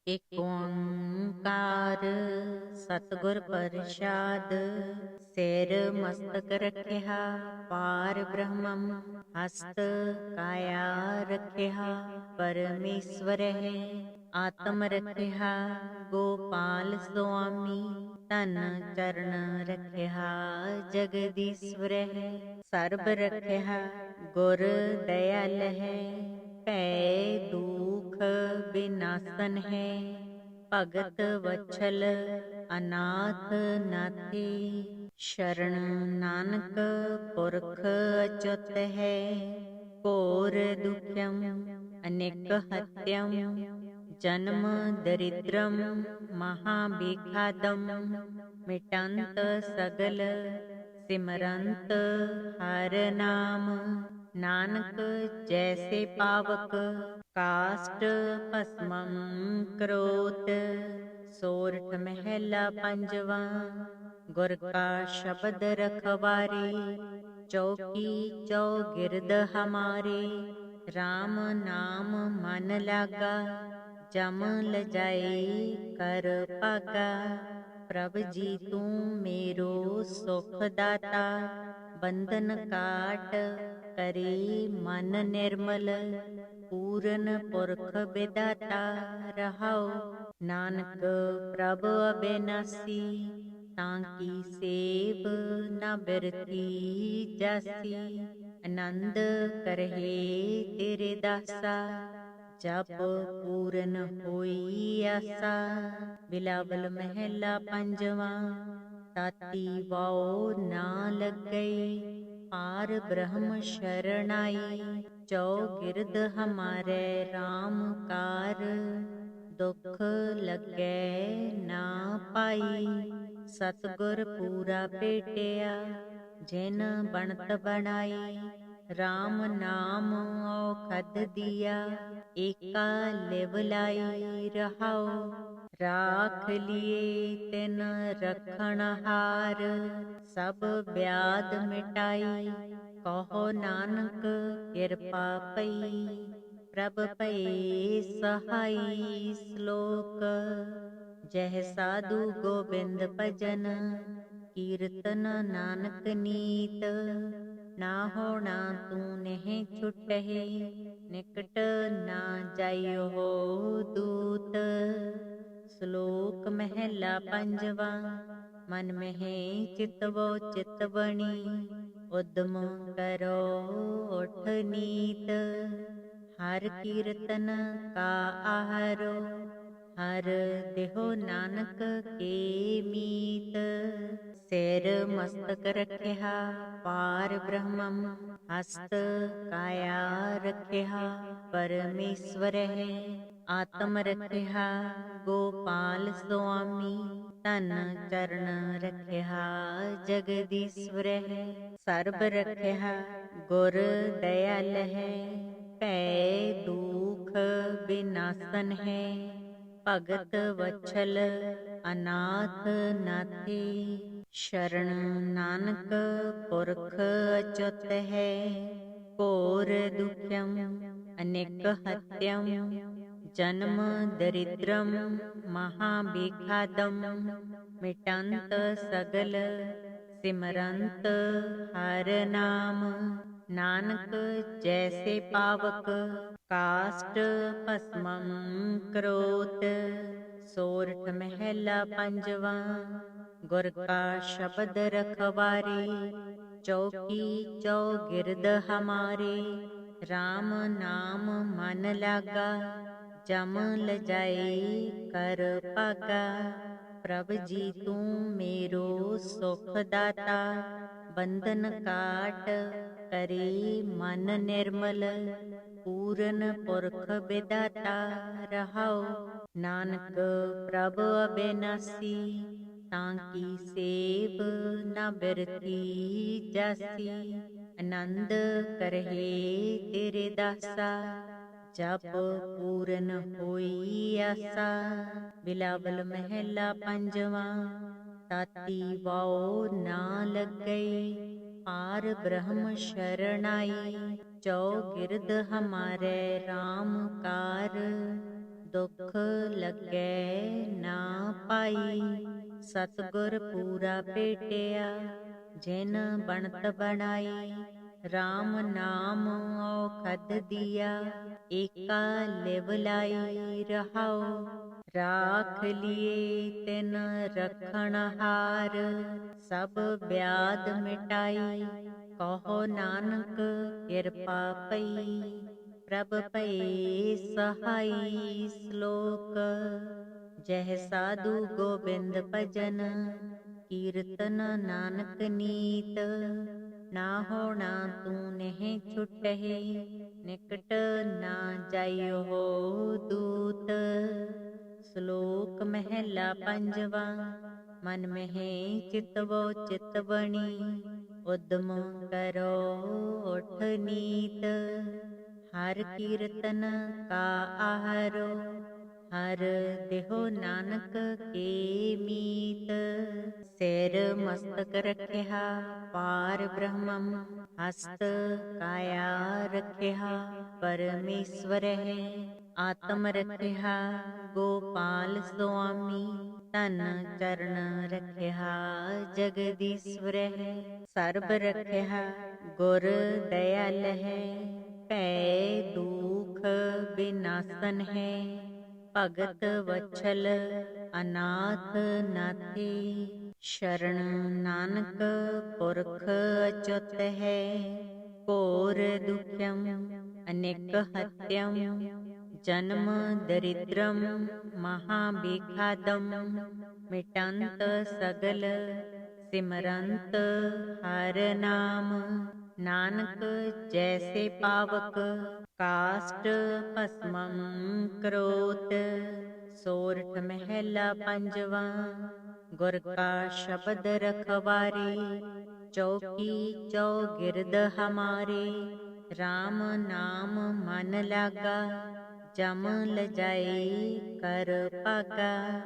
एक ओंकार सतगुर प्रसाद। सिर मस्तक रखिया पार ब्रह्मम। हस्त काया रखिया परमेश्वर है। आत्म रखिया गोपाल स्वामी। तन चरण रखिया जगदीश्वर है। सर्ब रखिया गुर दयाल है। पै दुख विनाशन है। भगत वत्सल अनाथ नाथे। शरण नानक पुरख अच्युत है। घोर दुखम अनेक हत्यम। जन्म दरिद्रम महाभिखादम। मिटंत सगल सिमरंत हर नाम। नानक जैसे पावक काष्ट भस्मं करोत। सोरठ महला पंजवा। गुर का शब्द रखवारे चौकी चौगिरद हमारे। राम नाम मन लागा जम लजाए कर पागा। प्रभ जी तू मेरो सुख दाता। बंधन काट करे मन निर्मल। पूरन पुरख विदाता रहाओ। नानक प्रभ अबेनासी ताकी सेव न बिरती जासी। आनंद करहे तेरे दासा जब पूरन होई आसा। बिलावल महला पंजवा। ताती वाओ ना लग गई पार ब्रह्म शरणाई। चौगिरद हमारे राम कार दुख लगे ना पाई। सतगुर पूरा पेटिया जिन बनत बनाई। राम नाम औखद दिया एका लिव लाई रहाओ। राख लिए तिन रखण हार सब व्याध मिटाई। कहो नानक कृपा पई प्रभ पए सहाई। श्लोक जह साधु गोबिंद भजन कीर्तन नानक नीत। ना होना तू नहीं छुटहे निकट ना जाइयो हो दूत। श्लोक महला पंजवा। मन में चितवो चितवणी उद्यम करो उठ नीत। हर कीर्तन का आहारो हर देहो नानक के मीत। सिर मस्तक रखिया पार ब्रह्मम। हस्त काया रखिया परमेश्वर है। आत्म रखिया गोपाल स्वामी। तन चरण रखिया जगदीश्वर है। सर्ब रखिया गुर दयाल है। पै दुख विनाशन है। भगत वत्सल अनाथ नाथे। शरण नानक पुरख अच्युत है। घोर दुखम अनेक हत्यम। जन्म दरिद्रम महाभिखादम। मिटंत सगल सिमरंत हर नाम। नानक जैसे पावक काष्ट भस्मं करोत। सोरठ महला पंजवा। गुर का शब्द रखवारे चौकी चौगिरद हमारे। राम नाम मन लागा जम लजाए कर पागा। प्रभ जी तू मेरो सुख दाता। बंधन काट करे मन निर्मल। पूरन पुरख विदाता रहाओ। नानक प्रभ अबेनासी ताकी सेव न बिरती जासी। आनंद करहे तेरे दासा जब पूरन होई आसा। बिलावल महला पंजवा। ताती वाओ ना लग गई पार ब्रह्म शरणाई। चौगिरद हमारे राम कार ਦੁਖ ਲੱਗੈ ਨਾ ਪਾਈ। ਸਤਿਗੁਰ ਪੂਰਾ ਭੇਟਿਆ ਜਿਨ ਬਣਤ ਬਣਾਈ। RAM ਨਾਮ ਔਖਦ ਦੀਆ ਏਕਾ ਲਿਵ ਲਾਈ ਰਹਾਉ। ਰਾਖ ਲਿਏ ਤਿਨ ਰਖਣ ਹਾਰ ਸਭ ਬਿਆਦ ਮਿਟਾਈ। ਕਹੋ ਨਾਨਕ ਕਿਰਪਾ ਪਈ ਪ੍ਰਭ ਭਏ ਸਹਾਈ। ਸ਼ਲੋਕ ਜਹ ਸਾਧੂ ਗੋਬਿੰਦ ਭਜਨ ਕੀਰਤਨ ਨਾਨਕ ਨੀਤ। ਨਾ ਹੋਣਾ ਤੂੰ ਨਹਿ ਛੁਟਹਿ ਨਿਕਟ ਨਾ ਜਾਇਓ ਦੂਤ। ਸ਼ਲੋਕ ਮਹਿਲਾ ਪੰਜਵਾ। ਮਨ ਮਹਿ ਚਿਤਵੋ ਚਿਤ ਬਣੀ ਉਦਮ ਕਰੋ ਉਠ ਨੀਤ। ਹਰ ਕੀਰਤਨ ਕਾ ਆਹਰੋ ਹਰ ਦੇਹੋ ਨਾਨਕ ਕੇ ਮੀਤ। ਸਿਰ ਮਸਤਕ ਰਖਿਆ ਪਾਰ ਬ੍ਰਹਮੰ ਹਸਤ ਕਾਇਆ ਰਖਿਆ ਪਰਮੇਸ਼ਵਰ ਹੈ। ਆਤਮ ਰਖਿਆ ਗੋਪਾਲ ਸੁਆਮੀ ਧਨ ਚਰਨ ਰਖਿਆ ਜਗਦੀਸ਼ਵਰ ਹੈ। ਸਰਬ ਰਖਿਆ ਗੁਰ ਦਇਆਲ ਹੈ ਭੈ ਦੁਖ ਬਿਨਾਸਨ ਹੈ। ਭਗਤ ਵਛਲ ਅਨਾਥ ਨਾਥੀ ਸ਼ਰਨ ਨਾਨਕ ਪੁਰਖ ਅਚੁੱਤ ਹੈ। ਘੋਰ ਦੁਖਿਅਮ ਅਨੇਕ ਹਤਿਅਮ ਜਨਮ ਦਰਿਦ੍ਰਮ ਮਹਾ ਬਿਖਾਦਮ। ਮਿਟੰਤ ਸਗਲ ਸਿਮਰੰਤ ਹਰਿ ਨਾਮ। ਨਾਨਕ ਜੈਸੇ ਪਾਵਕ ਕਾਸ਼ਟ ਭਸਮੰ ਕਰੋਤ। ਸੋਰਠ ਮਹਿਲਾ ਪੰਜਵਾ। ਗੁਰ ਕਾ ਸ਼ਬਦ ਰਖਵਾਰੇ ਚੌਕੀ ਚੌਗਿਰਦ ਹਮਾਰੇ। RAM ਨਾਮ ਮਨ ਲਾਗਾ ਜਮ ਲਜਾਈ ਕਰ ਭਾਗਾ।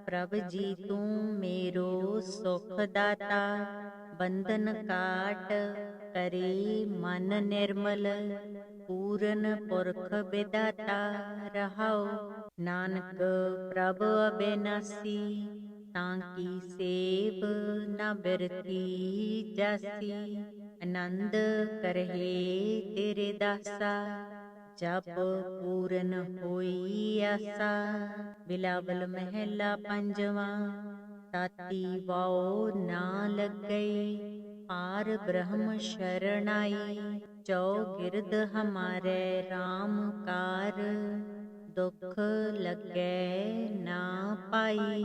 ਪ੍ਰਭ ਜੀ ਤੂੰ ਮੇਰੋ ਸੁਖ ਦਾਤਾ ਬੰਧਨ ਕਾਟ ਕਰੇ ਮਨ ਨਿਰਮਲ। ਪੂਰਨ ਪੁਰਖ ਬਿਦਾਤਾ ਰਹਾਉ। ਨਾਨਕ ਪ੍ਰਭ ਅਬਿਨਾਸੀ ਤਾਂ ਕੀ ਸੇਵ ਨਾ ਬਿਰਥੀ ਜਾਸੀ। ਆਨੰਦ ਕਰਹਿ ਤੇਰੇ ਦਾਸਾ ਜਪ ਪੂਰਨ ਹੋਈ ਆਸਾ। ਬਿਲਾਵਲ ਮਹਿਲਾ ਪੰਜਵਾ। ਤਾਤੀ ਵਾਉ ਨਾ ਲੱਗਈ ਪਾਰ ਬ੍ਰਹਮ ਸ਼ਰਨਾਈ। ਚੌਗਿਰਦ ਹਮਾਰੇ RAM ਕਾਰ ਦੁਖ ਲੱਗੈ ਨਾ ਪਾਈ।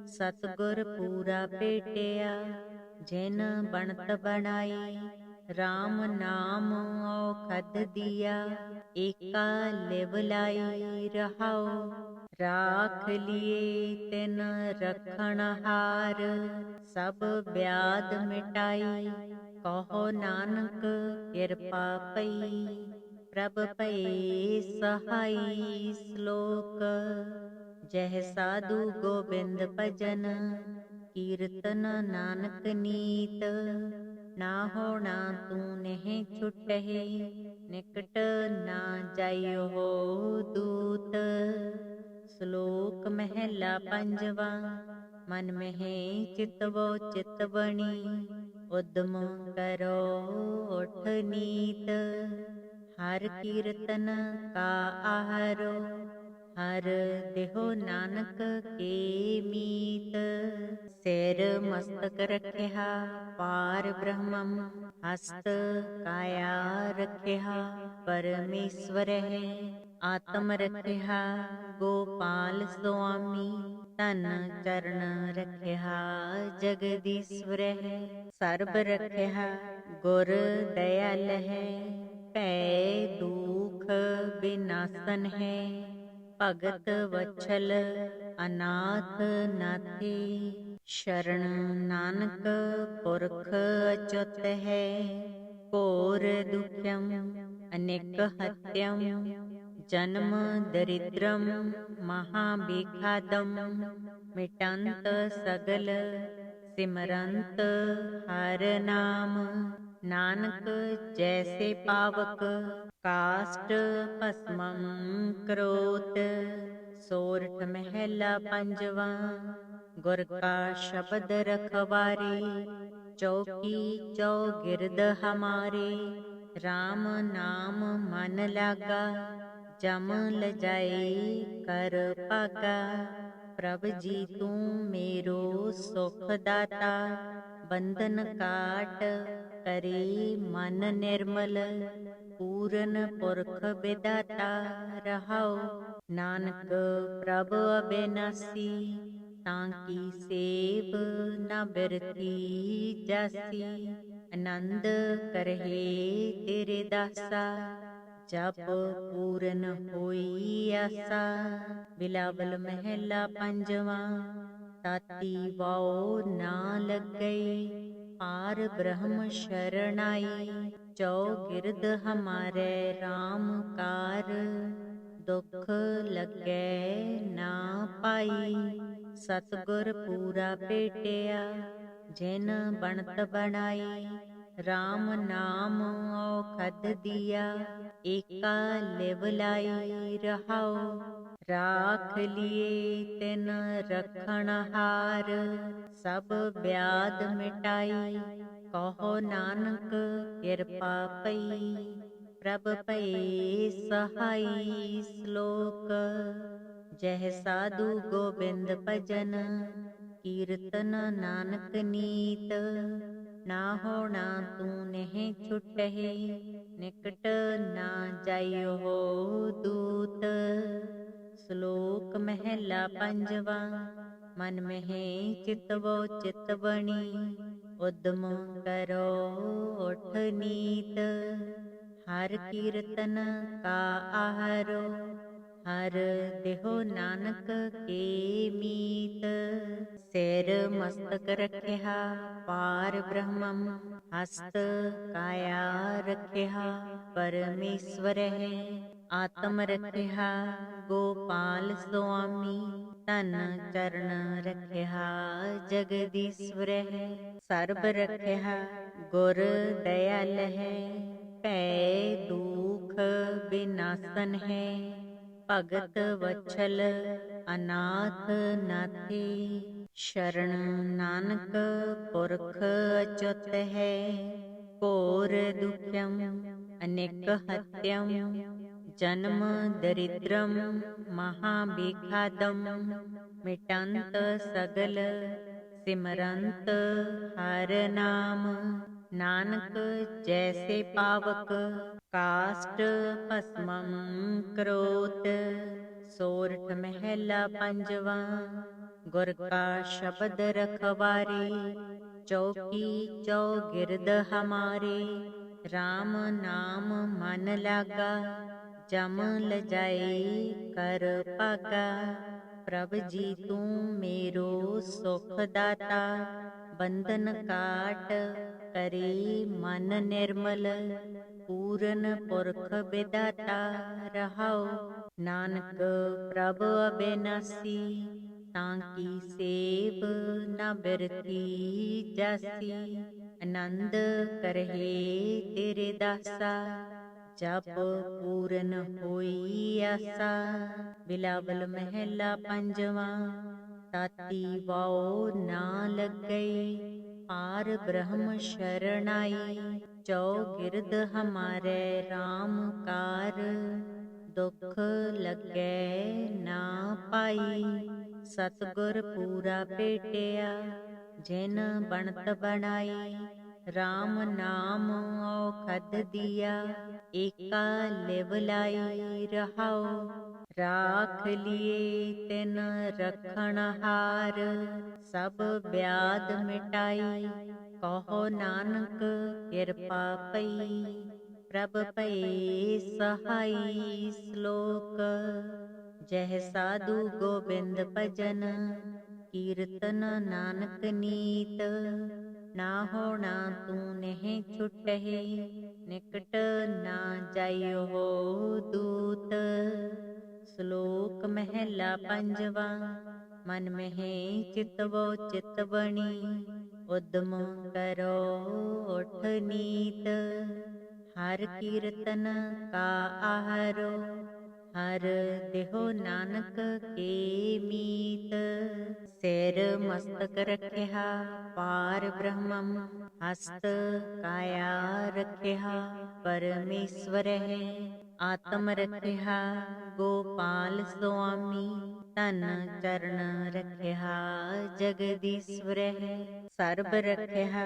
ਸਤਿਗੁਰ ਪੂਰਾ ਭੇਟਿਆ ਜਿਨ ਬਣਤ ਬਣਾਈ। RAM ਨਾਮ ਔਖਦ ਦੀਆ ਏਕਾ ਲਿਵ ਲਾਈ ਰਹਾਉ। ਰਾਖ ਲਿਏ ਤਿਨ ਰਖਣ ਹਾਰ ਸਭ ਬਿਆਦ ਮਿਟਾਈ। ਕਹੋ ਨਾਨਕ ਕਿਰਪਾ ਪਈ ਪ੍ਰਭ ਭਏ ਸਹਾਈ। ਸ਼ਲੋਕ ਜਹ ਸਾਧੂ ਗੋਬਿੰਦ ਭਜਨ ਕੀਰਤਨ ਨਾਨਕ ਨੀਤ। ਨਾ ਹੋਣਾ ਤੂੰ ਨਹਿ ਛੁਟਹਿ ਨਿਕਟ ਨਾ ਜਾਇਓ ਦੂਤ। ਸ਼ਲੋਕ ਮਹਿਲਾ ਪੰਜਵਾ। ਮਨ ਮਹਿ ਚਿਤਵੋ ਚਿਤ ਬਣੀ ਉਦਮ ਕਰੋ ਉਠ ਨੀਤ। ਹਰ ਕੀਰਤਨ ਕਾ ਆਹਰੋ ਹਰ ਦੇਹੋ ਨਾਨਕ ਕੇ ਮੀਤ। ਸਿਰ ਮਸਤਕ ਰਖਿਆ ਪਾਰ ਬ੍ਰਹਮੰ ਹਸਤ ਕਾਇਆ ਰਖਿਆ ਪਰਮੇਸ਼ਵਰ ਹੈ। ਆਤਮ ਰਖਿਆ ਗੋਪਾਲ ਸੁਆਮੀ ਧਨ ਚਰਨ ਰਖਿਆ ਜਗਦੀਸ਼ਵਰ ਹੈ। ਸਰਬ ਰਖਿਆ ਗੁਰ ਦਇਆਲ ਹੈ ਭੈ ਦੁਖ ਬਿਨਾਸਨ ਹੈ। ਭਗਤ ਵਛਲ ਅਨਾਥ ਨਾਥੀ ਸ਼ਰਨ ਨਾਨਕ ਪੁਰਖ ਅਚੁੱਤ ਹੈ। ਘੋਰ ਦੁਖਿਅਮ ਅਨੇਕ ਹਤਿਅਮ ਜਨਮ ਦਰਿਦ੍ਰਮ ਮਹਾ ਬਿਖਾਦਮ। ਮਿਟੰਤ ਸਗਲ ਸਿਮਰੰਤ ਹਰਿ ਨਾਮ। ਨਾਨਕ ਜੈਸੇ ਪਾਵਕ ਕਾਸ਼ਟ ਭਸਮੰ ਕਰੋਤ। सोरठ महला पंजवा। गुर का शब्द रखवारे, चौकी चौगिरद हमारे। राम नाम मन लागा, जम लजाए कर पागा। प्रभ जी तू मेरो सुख दाता, बंधन काट करे मन निर्मल। पूरन पुरख विदाता रहाओ, नानक प्रभ अबेनासी। तांकी सेव न बिरती जासी, आनंद करहे तेरे दासा। जप पूरन होई आसा। बिलावल महला पंजवा। ताती वाओ ना लग गई, पार ब्रह्म शरणाई। चौगिरद हमारे राम कार, दुख लगे ना पाई। सतगुर पूरा भेटिया, जिन बनत बनाई। राम नाम औखद दिया, एका लिव लाई रहाओ। राख लिए तिन रखण हार, सब ब्याध मिटाई। कहो नानक कृपा पई, प्रभ पए सहाई। श्लोक। जह साधु गोबिंद भजन, कीर्तन नानक नीत। ना होना तू नहीं छुटहे, निकट ना जाइयो हो दूत। श्लोक महला पंजवा। मन में चितवो चित बणी, उद्यम करो उठ नीत। हर कीर्तन का आहारो, हर देहो नानक के मीत। सिर मस्तक रखिया पार ब्रह्मम, हस्त काया रखिया परमेश्वर है। आत्म रखिया गोपाल स्वामी, तन चरण रखिया जगदीश्वर है। सर्ब रखिया गुर दयाल है, पै दुख विनाशन है। भगत वत्सल अनाथ नाथे, शरण नानक पुरख अच्युत है। घोर दुख्यम अनेक हत्यम, जन्म दरिद्रम महाबिखादम। मिटंत सगल सिमरंत हर नाम, नानक जैसे पावक काष्ट भस्मं करोत। सोरठ महला पंजवा। गुर का शब्द रखवारे, चौकी चौगिरद हमारे। राम नाम मन लागा, जम लजाए कर पागा। प्रभ जी तू मेरो सुख दाता, बंधन काट करे मन निर्मल। पूरन पुरख विदाता रहाओ, नानक प्रभ अबेनासी। तांकी सेव न बिरती जासी, आनंद करहे तेरे दासा। जप पूरन होई आसा। बिलावल महला पंजवा। ताती वाओ ना लग गई, पार ब्रह्म शरणाई। चौगिरद हमारे राम कार, दुख लगे ना पाई। सतगुर पूरा भेटिया, जिन बनत बनाई। राम नाम औखद दिया, एका लिव लाई रहाओ। राख लिए तिन रखण हार, सब ब्याध मिटाई। कहो नानक कृपा पई, प्रभ पए सहाई। श्लोक। जह साधु गोबिंद भजन, कीर्तन नानक नीत। ना होना तू नहीं छुटहे, निकट ना जाइयो हो दूत। श्लोक महला पंजवा। मन में चितवो चित बणी, उद्यम करो उठ नीत। हर कीर्तन का आहारो, हर देहो नानक के मीत। सिर मस्तक रखिया पार ब्रह्मम, हस्त काया रखिया परमेश्वर है। आत्म रखिया गोपाल स्वामी, तन चरण रखिया जगदीश्वर है। सर्ब रखिया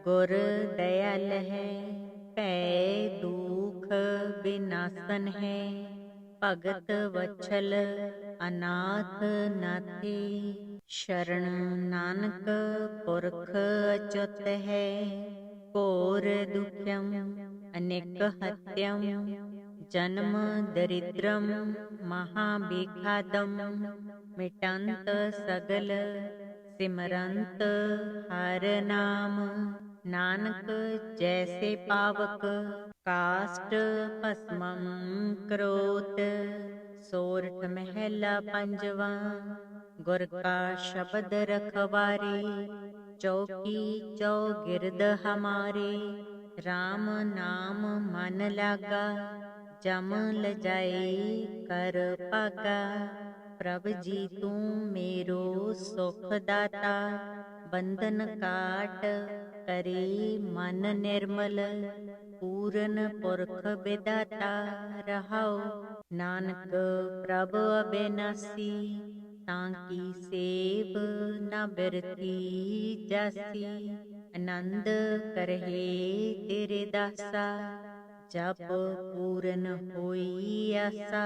गुर दयाल है, पै दुख विनाशन है। भगत वत्सल अनाथ नाथे, शरण नानक पुरख अच्युत है। घोर दुख्यम अनेक हत्यम, जन्म दरिद्रम महाविघातम। मिटंत सगल सिमरंत हर नाम, नानक जैसे पावक काष्ट भस्मं करोत। सोरठ महला पंजवा। गुर का शब्द रखवारे, चौकी चौगिरद हमारे। राम नाम मन लागा, जम लजाए कर पागा। प्रभ जी तू मेरो सुख दाता, बंधन काट करे मन निर्मल। पूरन पुरख विधाता रहाओ, नानक प्रभ अविनाशी। ताकी सेव न बिरथी जासी, आनंद करहे तेरे दासा। जप पूरन होई आसा,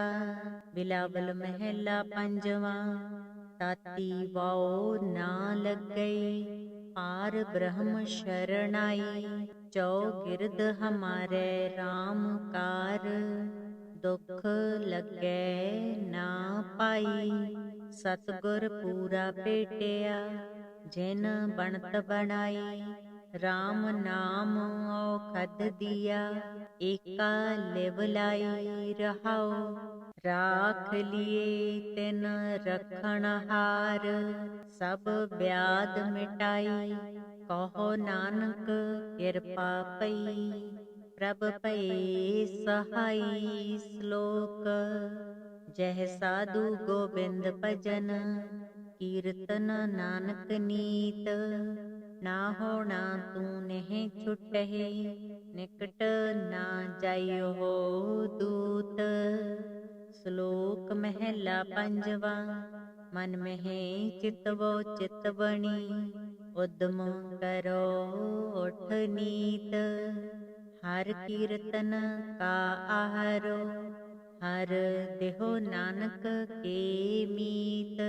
बिलावल महला पंजवा। ताती वाओ ना लग गई, पार ब्रह्म शरणाई। चौगिरद हमारे राम कार, दुख लगे ना पाई। सतगुर पूरा भेटिया, जिन बनत बनाई। राम नाम औखद दिया, एका लिव लाई रहाओ। राख लिए तिन रखण हार, सब व्याध मिटाई। कहो नानक कृपा पई, प्रभ भये सहाई। श्लोक। जह साधु गोबिंद भजन, कीर्तन नानक नीत। ना होना तू नेह छुटहि, निकट ना जाइयो हो दूत। श्लोक महला पंजवा। मन में चितवो चित बणी, उद्यम करो उठ नीत। हर कीर्तन का आहारो, हर देहो नानक के मीत।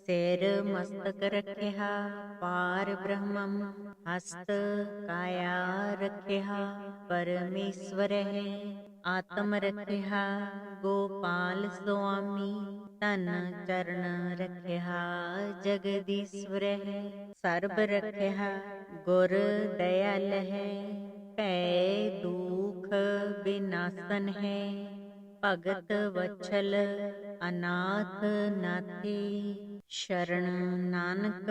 सिर मस्तक रखिया पार ब्रह्मम, हस्त काया रखिया परमेश्वर है। आत्म रखिया गोपाल स्वामी, तन चरण रखिया जगदीश्वर है। सर्ब रखिया गुर दयाल है, पै दुख विनाशन है। भगत वत्सल अनाथ नाथे, शरण नानक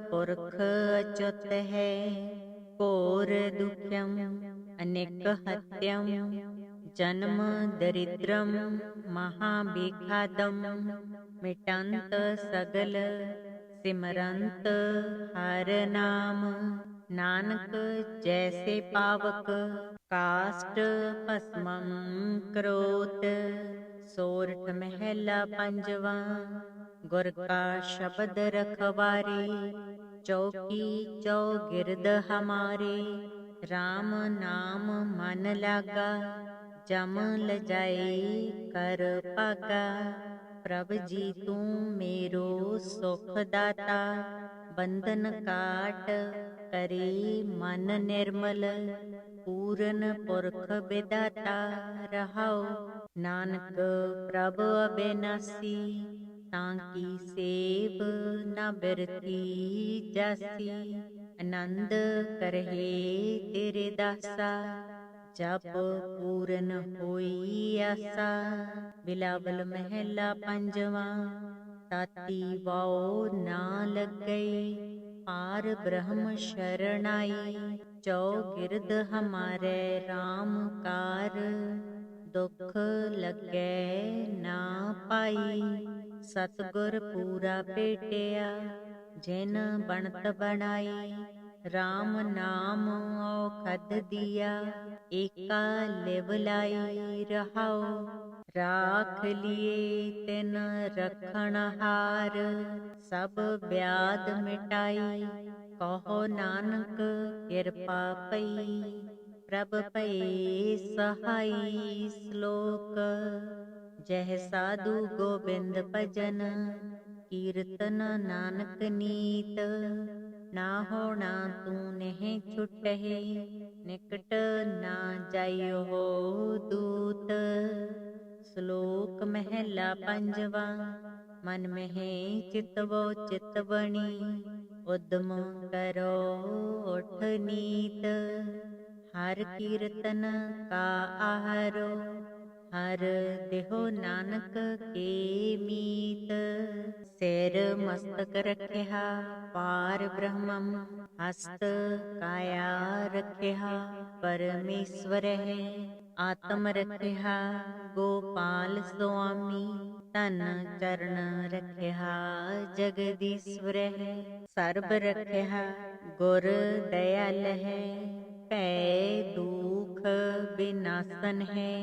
पुरख अच्युत है। घोर दुख्यम अनेक हत्यम, जन्म दरिद्रम महाविघातम। मिटंत सगल सिमरंत हर नाम, नानक जैसे पावक काष्ट भस्मं करोत। सोरठ महला पंजवा। गुर का शब्द रखवारे, चौकी चौगिरद हमारे। राम नाम मन लागा, जम लजाए कर पागा। प्रभ जी तू मेरो सुख दाता, बंधन काट करे मन निर्मल। पूरन पुरख विधाता रहाओ, नानक प्रभ अविनाशी। ताकी सेव न बिरथी जासी, आनंद करहे तेरे दासा। जप पूरन होई आसा, बिलावल महला पंजवा। ताती वाओ ना लग गई, पार ब्रह्म शरणाई। चौगिरद हमारे राम कार, ਦੁਖ ਲੱਗੈ ਨਾ ਪਾਈ। ਸਤਿਗੁਰ ਪੂਰਾ ਭੇਟਿਆ ਜਿਨ ਬਣਤ ਬਣਾਈ। RAM ਨਾਮ ਔਖਦ ਦੀਆ ਏਕਾ ਲਿਵ ਲਾਈ ਰਹਾਉ। ਰਾਖ ਲਿਏ ਤਿਨ ਰਖਣ ਹਾਰ ਸਭ ਬਿਆਦ ਮਿਟਾਈ। ਕਹੋ ਨਾਨਕ ਕਿਰਪਾ ਪਈ ਪ੍ਰਭ ਭਏ ਸਹਾਈ। ਸ਼ਲੋਕ ਜਹ ਸਾਧੂ ਗੋਬਿੰਦ ਭਜਨ ਕੀਰਤਨ ਨਾਨਕ ਨੀਤ। ਨਾ ਹੋਣਾ ਤੂੰ ਨਹਿ ਛੁਟਹਿ ਨਿਕਟ ਨਾ ਜਾਇਓ ਦੂਤ। ਸ਼ਲੋਕ ਮਹਿਲਾ ਪੰਜਵਾ। ਮਨ ਮਹਿ ਚਿਤਵੋ ਚਿਤ ਬਣੀ ਉਦਮ ਕਰੋ ਉਠ ਨੀਤ। ਹਰ ਕੀਰਤਨ ਕਾ ਆਹਾਰੋ ਹਰ ਦੇਹੋ ਨਾਨਕ ਕੇ ਮੀਤ। ਸਿਰ ਮਸਤਕ ਰਖਿਆ ਪਾਰ ਬ੍ਰਹਮੰ ਹਸਤ ਕਾਇਆ ਰਖਿਆ ਪਰਮੇਸ਼ਵਰ ਹੈ। ਆਤਮ ਰਖਿਆ ਗੋਪਾਲ ਸੁਆਮੀ ਧਨ ਚਰਨ ਰਖਿਆ ਜਗਦੀਸ਼ਵਰ ਹੈ। ਸਰਬ ਰਖਿਆ ਗੁਰ ਦਇਆਲ ਹੈ ਭੈ ਦੁਖ ਬਿਨਾਸਨ ਹੈ।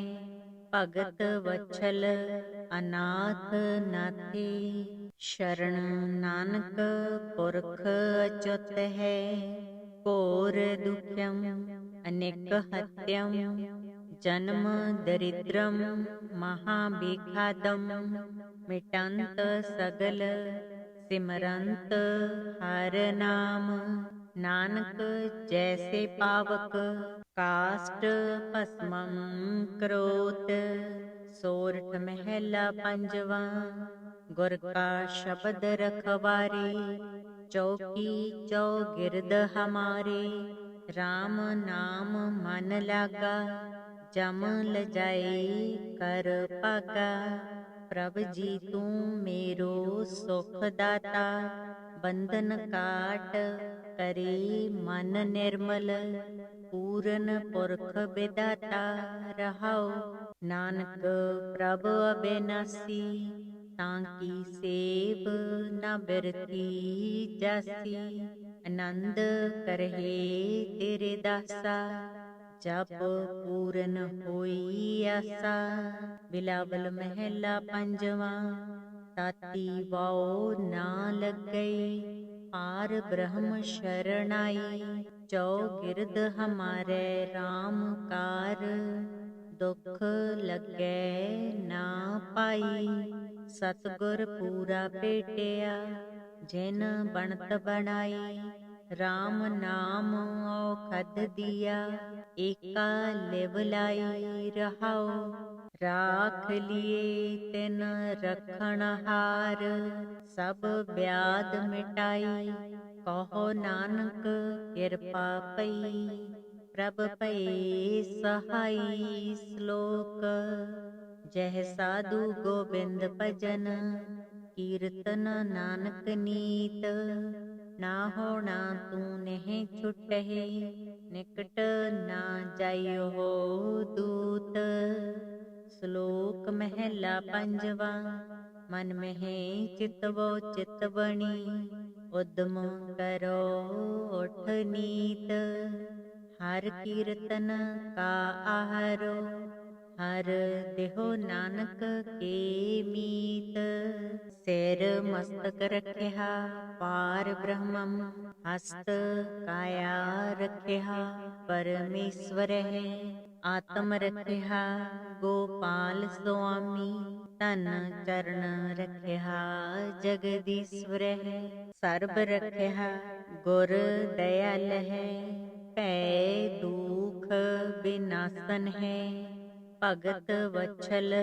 ਭਗਤ ਵਛਲ ਅਨਾਥ ਨਾਥੀ ਸ਼ਰਨ ਨਾਨਕ ਪੁਰਖ ਅਚੁੱਤ ਹੈ। ਘੋਰ ਦੁਖਿਅਮ ਅਨੇਕ ਹਤਿਅਮ ਜਨਮ ਦਰਿਦ੍ਰਮ ਮਹਾਬਿਖਾਦਮ। ਮਿਟੰਤ ਸਗਲ ਸਿਮਰੰਤ ਹਰ ਨਾਮ। ਨਾਨਕ ਜੈਸੇ ਪਾਵਕ ਕਾਸ਼ਟ ਭਸਮੰ ਕਰੋਤ। ਸੋਰਠ ਮਹਿਲਾ ਪੰਜਵਾ। ਗੁਰ ਕਾ ਸ਼ਬਦ ਰਖਵਾਰੇ ਚੌਕੀ ਚੌਗਿਰਦ ਹਮਾਰੇ। RAM ਨਾਮ ਮਨ ਲਾਗਾ ਜਮ ਲਜਾਈ ਕਰ ਭਾਗਾ। ਪ੍ਰਭ ਜੀ ਤੂੰ ਮੇਰੋ ਸੁਖ ਦਾਤਾ ਬੰਧਨ ਕਾਟ ਕਰੇ ਮਨ ਨਿਰਮਲ। ਪੂਰਨ ਪੁਰਖ ਵਿਦਾਤਾ ਰਹਾਉ। ਨਾਨਕ ਪ੍ਰਭ ਅਬਿਨਾਸੀ ਤਾਂ ਕੀ ਸੇਵ ਨ ਬਿਰਥੀ ਜਾਸੀ। ਆਨੰਦ ਕਰਹਿ ਤੇਰੇ ਦਾਸਾ ਜਪ ਪੂਰਨ ਹੋਈ ਆਸਾ। ਬਿਲਾਵਲ ਮਹਿਲਾ ਪੰਜਵਾ। ਤਾਤੀ ਵਾਉ ਨਾ ਲੱਗਈ ਪਾਰ ਬ੍ਰਹਮ ਸ਼ਰਨਾਈ। ਚੌਗਿਰਦ ਹਮਾਰੇ RAM ਕਾਰ ਦੁਖ ਲੱਗੈ ਨਾ ਪਾਈ। ਸਤਿਗੁਰ ਪੂਰਾ ਭੇਟਿਆ ਜਿਨ ਬਣਤ ਬਣਾਈ। RAM ਨਾਮ ਔਖਦ ਦੀਆ ਏਕਾ ਲਿਵ ਲਾਈ ਰਹਾਉ। ਰਾਖ ਲਿਏ ਤਿਨ ਰਖਣ ਹਾਰ ਸਭ ਬਿਆਦ ਮਿਟਾਈ। ਕਹੋ ਨਾਨਕ ਕਿਰਪਾ ਪਈ ਪ੍ਰਭ ਭਏ ਸਹਾਈ। ਸ਼ਲੋਕ ਜਹ ਸਾਧੂ ਗੋਬਿੰਦ ਭਜਨ ਕੀਰਤਨ ਨਾਨਕ ਨੀਤ। ਨਾ ਹੋਣਾ ਤੂੰ ਨਹਿ ਛੁਟਹਿ ਨਿਕਟ ਨਾ ਜਾਇਓ ਦੂਤ। ਸ਼ਲੋਕ ਮਹਿਲਾ ਪੰਜਵਾ। ਮਨ ਮਹਿ ਚਿਤਵੋ ਚਿਤ ਬਣੀ ਉਦਮ ਕਰੋ ਉਠ ਨੀਤ। ਹਰ ਕੀਰਤਨ ਕਾ ਆਹਾਰੋ ਹਰ ਦੇਹੋ ਨਾਨਕ ਕੇ ਮੀਤ। ਸਿਰ ਮਸਤਕ ਰਖਿਆ ਪਾਰ ਬ੍ਰਹਮੰ ਹਸਤ ਕਾਇਆ ਰਖਿਆ ਪਰਮੇਸ਼ਵਰ ਹੈ। ਆਤਮ ਰਖਿਆ ਗੋਪਾਲ ਸੁਆਮੀ ਧਨ ਚਰਨ ਰਖਿਆ ਜਗਦੀਸ਼ਵਰ ਹੈ। ਸਰਬ ਰਖਿਆ ਗੁਰ ਦਇਆਲ ਹੈ ਭੈ ਦੁਖ ਬਿਨਾਸਨ ਹੈ। ਭਗਤ ਵਛਲ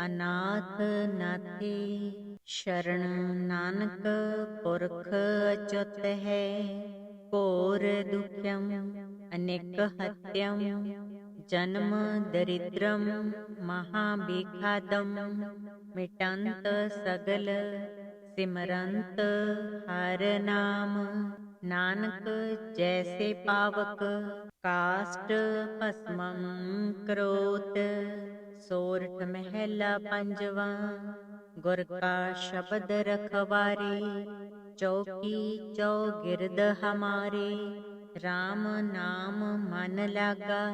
ਅਨਾਥ ਨਾਥੀ ਸ਼ਰਨ ਨਾਨਕ ਪੁਰਖ ਅਚੁੱਤ ਹੈ। ਘੋਰ ਦੁਖਿਅਮ ਅਨੇਕ ਹਤਿਅਮ ਜਨਮ ਦਰਿਦ੍ਰਮ ਮਹਾਬਿਖਾਦਮ। ਮਿਟੰਤ ਸਗਲ ਸਿਮਰੰਤ ਹਰ ਨਾਮ। ਨਾਨਕ ਜੈਸੇ ਪਾਵਕ ਕਾਸ਼ਟ ਭਸਮੰ ਕਰੋਤ। ਸੋਰਠ ਮਹਿਲਾ ਪੰਜਵਾਂ। ਗੁਰ ਕਾ ਸ਼ਬਦ ਰਖਵਾਰੇ, ਚੌਕੀ ਚੌਗਿਰਦ ਹਮਾਰੇ। RAM ਨਾਮ ਮਨ ਲਾਗਾ,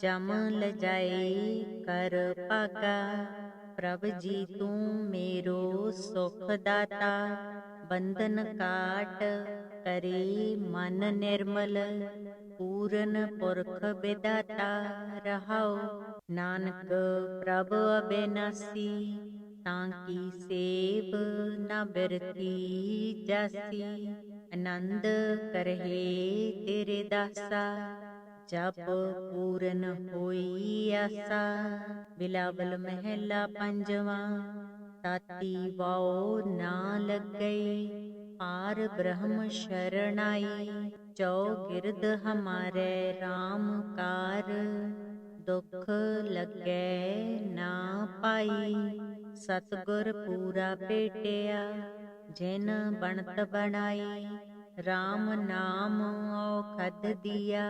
ਜਮ ਲਜਾਏ ਕਰ ਭਾਗਾ। ਪ੍ਰਭ ਜੀ ਤੂੰ ਮੇਰੋ ਸੁਖ ਦਾਤਾ, ਬੰਧਨ ਕਾਟ ਕਰੇ ਮਨ ਨਿਰਮਲ। ਪੂਰਨ ਪੁਰਖ ਵਿਦਾਤਾ ਰਹਾਉ, ਨਾਨਕ ਪ੍ਰਭ ਅਬਿਨਾਸੀ। ਤਾਂ ਕੀ ਸੇਵ ਨਾ ਬਿਰਥੀ ਜਾਸੀ, ਆਨੰਦ ਕਰਹਿ ਤੇਰੇ ਦਾਸਾ। ਜਪ ਪੂਰਨ ਹੋਈ ਆਸਾ। ਬਿਲਾਵਲ ਮਹਿਲਾ ਪੰਜਵਾਂ। ਤਾਤੀ ਵਾਉ ਨਾ ਲੱਗਈ, ਪਾਰ ਬ੍ਰਹਮ ਸ਼ਰਨਾਈ। ਚੌਗਿਰਦ ਹਮਾਰੇ RAM ਕਾਰ, ਦੁਖ ਲੱਗੈ ਨਾ ਪਾਈ। ਸਤਿਗੁਰ ਪੂਰਾ ਭੇਟਿਆ, ਜਿਨ ਬਣਤ ਬਣਾਈ। RAM ਨਾਮ ਔਖਦ ਦੀਆ,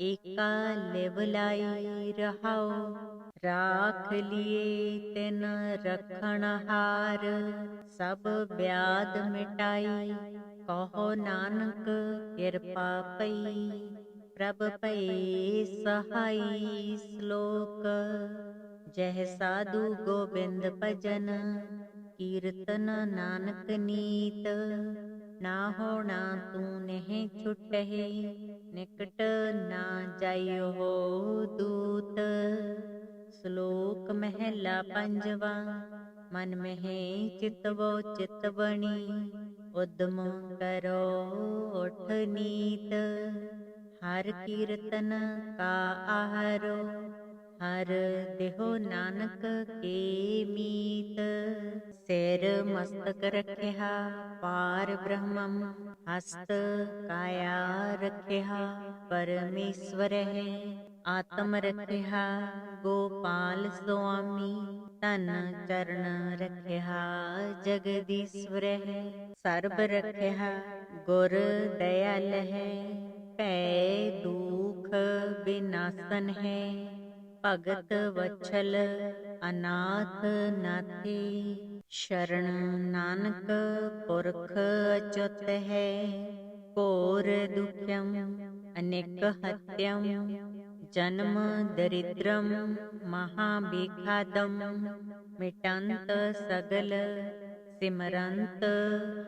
ਏਕਾ ਲਿਵ ਲਾਈ ਰਹਾਉ। ਰਾਖ ਲਿਏ ਤਿਨ ਰਖਣ ਹਾਰ, ਸਭ ਬਿਆਦ ਮਿਟਾਈ। ਕਹੋ ਨਾਨਕ ਕਿਰਪਾ ਪਈ, ਪ੍ਰਭ ਭਏ ਸਹਾਈ। ਸ਼ਲੋਕ। ਜਹ ਸਾਧੂ ਗੋਬਿੰਦ ਭਜਨ, ਕੀਰਤਨ ਨਾਨਕ ਨੀਤ। ਨਾ ਹੋਣਾ ਤੂੰ ਨਹਿ ਛੁਟਹਿ, ਨਿਕਟ ਨਾ ਜਾਇਓ ਦੂਤ। ਸ਼ਲੋਕ ਮਹਿਲਾ ਪੰਜਵਾਂ। ਮਨ ਮਹਿ ਚਿਤਵੋ ਚਿਤ ਬਣੀ, ਉਦਮ ਕਰੋ ਉਠ ਨੀਤ। ਹਰ ਕੀਰਤਨ ਕਾ ਆਹਾਰੋ, ਹਰ ਦੇਹੁ ਨਾਨਕ ਕੇ ਮੀਤ। ਸਿਰ ਮਸਤਕ ਰਖਿਆ ਪਾਰ ਬ੍ਰਹਮੰ, ਹਸਤ ਕਾਇਆ ਰਖਿਆ ਪਰਮੇਸ਼ਵਰ ਹੈ। ਆਤਮ ਰਖਿਆ ਗੋਪਾਲ ਸੁਆਮੀ, ਧਨ ਚਰਨ ਰਖਿਆ ਜਗਦੀਸ਼ਵਰ ਹੈ। ਸਰਬ ਰਖਿਆ ਗੁਰ ਦਇਆਲ ਹੈ, ਭੈ ਦੁਖ ਵਿਨਾਸਨ ਹੈ। ਭਗਤ ਵਛਲ ਅਨਾਥ ਨਾਥੀ, ਸ਼ਰਨ ਨਾਨਕ ਪੁਰਖ ਅਚੁੱਤ ਹੈ। ਘੋਰ ਦੁਖਿਅਮ ਅਨੇਕ ਹਤਿਅਮ, ਜਨਮ ਦਰਿਦ੍ਰਮ ਮਹਾ ਬਿਖਾਦਮ। ਮਿਟੰਤ ਸਗਲ ਸਿਮਰੰਤ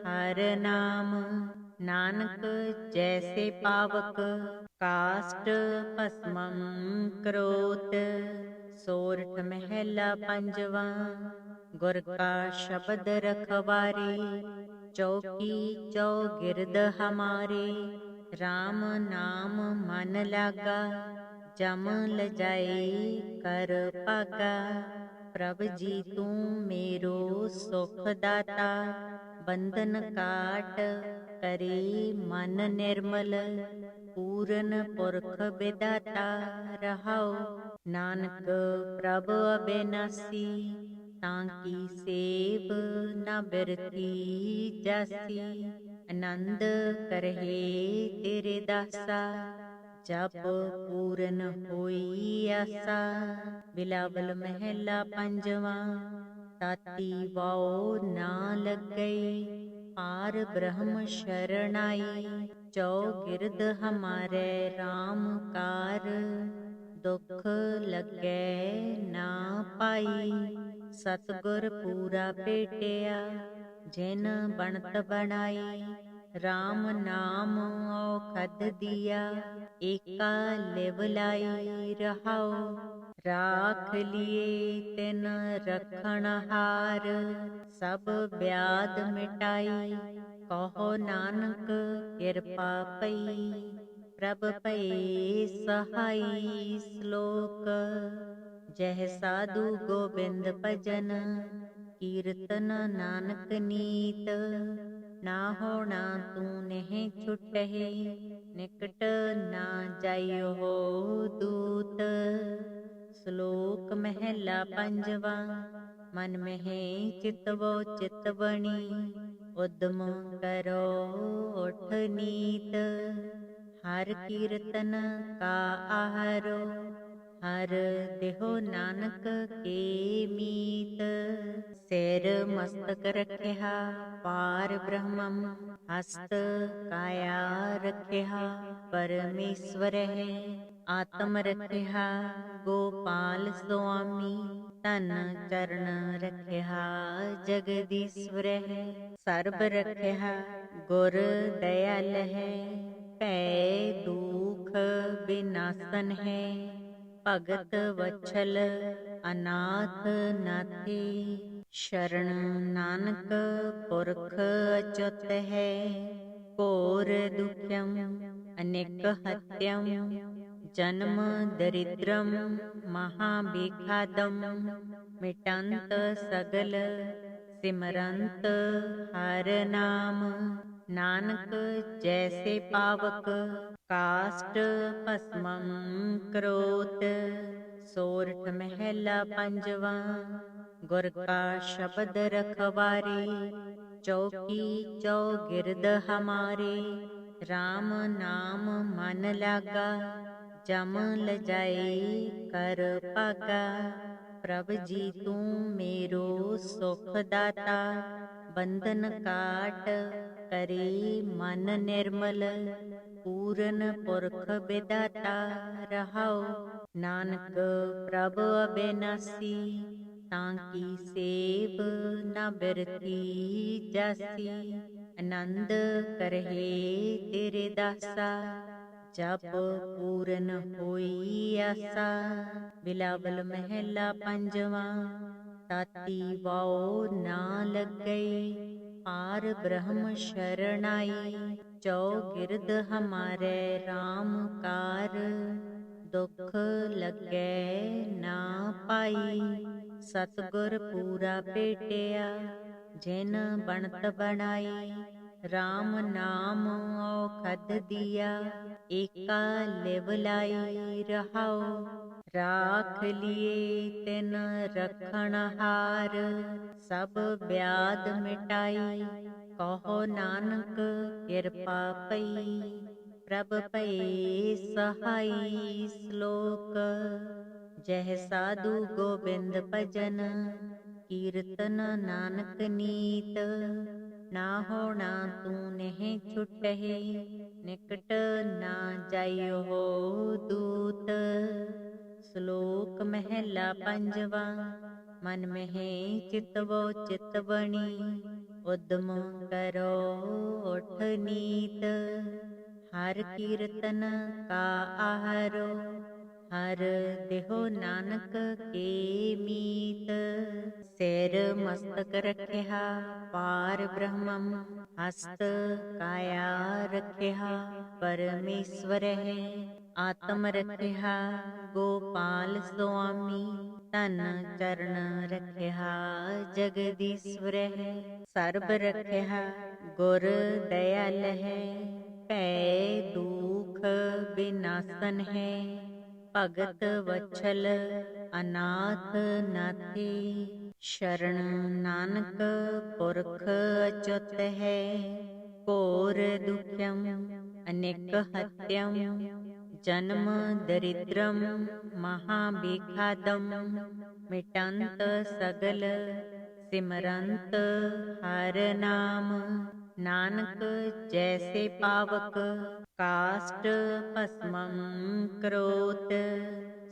ਹਰ ਨਾਮ, ਨਾਨਕ ਜੈਸੇ ਪਾਵਕ ਕਾਸ਼ਟ ਭਸਮੰ ਕਰੋਤ। ਸੋਰਠ ਮਹਿਲਾ ਪੰਜਵਾਂ। ਗੁਰ ਕਾ ਸ਼ਬਦ ਰਖਵਾਰੇ, ਚੌਕੀ ਚੌਗਿਰਦ ਹਮਾਰੇ। RAM ਨਾਮ ਮਨ ਲਾਗਾ, ਜਮ ਲਜਾਏ ਕਰ ਭਾਗਾ। ਪ੍ਰਭ ਜੀ ਤੂੰ ਮੇਰੋ ਸੁਖ ਦਾਤਾ, ਬੰਧਨ ਕਾਟ ਕਰੇ ਮਨ ਨਿਰਮਲ। ਪੂਰਨ ਪੁਰਖ ਵਿਦਾਤਾ ਰਹਾਉ, ਨਾਨਕ ਪ੍ਰਭ ਅਬਿਨਾਸੀ। ਤਾਂ ਕੀ ਸੇਵ ਨਾ ਬਿਰਥੀ ਜਾਸੀ, ਆਨੰਦ ਕਰਹਿ ਤੇਰੇ ਦਾਸਾ। ਜਪ ਪੂਰਨ ਹੋਈ ਆਸਾ। ਬਿਲਾਵਲ ਮਹਿਲਾ ਪੰਜਵਾਂ। ਤਾਤੀ ਵਾਉ ਨਾ ਲੱਗਈ, ਪਾਰ ਬ੍ਰਹਮ ਸ਼ਰਨਾਈ। ਚੌਗਿਰਦ ਹਮਾਰੇ RAM ਕਾਰ, ਦੁਖ ਲੱਗੈ ਨਾ ਪਾਈ। ਸਤਿਗੁਰ ਪੂਰਾ ਭੇਟਿਆ, ਜਿਨ ਬਣਤ ਬਣਾਈ। RAM ਨਾਮ ਔਖਦ ਦੀਆ, ਏਕਾ ਲਿਵ ਲਾਈ ਰਹਾਉ। ਰਾਖ ਲਿਏ ਤਿਨ ਰਖਣ ਹਾਰ, ਸਭ ਬਿਆਦ ਮਿਟਾਈ। ਕਹੋ ਨਾਨਕ ਕਿਰਪਾ ਪਈ, ਪ੍ਰਭ ਭਏ ਸਹਾਈ। ਸ਼ਲੋਕ। ਜਹ ਸਾਧੂ ਗੋਬਿੰਦ ਭਜਨ, ਕੀਰਤਨ ਨਾਨਕ ਨੀਤ। ਨਾ ਹੋਣਾ ਤੂੰ ਨਹਿ ਛੁਟਹਿ, ਨਿਕਟ ਨਾ ਜਾਇਓ ਦੂਤ। ਸ਼ਲੋਕ ਮਹਿਲਾ ਪੰਜਵਾਂ। ਮਨ ਮਹਿ ਚਿਤਵੋ ਚਿਤ ਬਣੀ, ਉਦਮ ਕਰੋ ਉਠ ਨੀਤ। ਹਰ ਕੀਰਤਨ ਕਾ ਆਹਾਰੋ, हर देहो नानक के मीत। सिर मस्तक रखिया पार ब्रह्मम, हस्त काया रखिया परमेश्वर है। आत्म रखिया गोपाल स्वामी, तन चरण रखिया जगदीश्वर है। सर्ब रखिया गुर दयाल है, पै दुख विनाशन है। भगत वत्सल अनाथ नाथे, शरण नानक पुरख अच्युत है। घोर दुख्यम अनेक हत्यम, जन्म दरिद्रम महाभिखादम। मिटंत सगल सिमरंत हर नाम, नानक जैसे पावक काष्ट भस्मं करोत। सोरठ महला पंजवा। गुर का शब्द रखवारे, चौकी चौगिरद हमारे। राम नाम मन लागा, जम लजाए कर पागा। प्रभ जी तू मेरो सुख दाता, बंधन काट करे मन निर्मल। पूरन पुरख विदाता रहाओ, नानक प्रभ अबेनासी। तांकी सेव न बिरथी जासी, आनंद करहे तेरे दासा। जप पूरन होई आसा। बिलावल महला पंजवा। ताती वाओ ना लग गई, पार ब्रह्म शरणाई। चौगिरद हमारे राम कार, दुख लगे ना पाई। सतगुर पूरा भेटिया, जिन बनत बनाई। राम नाम औखद दिया, एका लिव लाई रहाओ। राख लिए तिन रखण हार, सब व्याध मिटाई। कहो नानक कृपा पई, प्रभ पए सहाई। श्लोक। जह साधु गोबिंद भजन, कीर्तन नानक नीत। ना होना तू नेह छुटहि, निकट ना जाइयो हो दूत। श्लोक महला पंजवा। मन में चितवो चित बणी, उद्यम करो उठ नीत। हर कीर्तन का आहारो, हर देहो नानक के मीत। सिर मस्तक रखिया पार ब्रह्मम, हस्त काया रखिया परमेश्वर है। आत्म रखिया गोपाल स्वामी, तन चरण रखिया जगदीश्वर है। सर्ब रखिया गुर दयाल है, पै दुख विनाशन है। भगत वत्सल अनाथ नाथे, शरण नानक पुरख अच्युत है। घोर दुख्यम अनेक हत्यम, जन्म दरिद्रम महाभिखादम। मिटंत सगल सिमरंत हर नाम, नानक जैसे पावक काष्ट भस्मं करोत।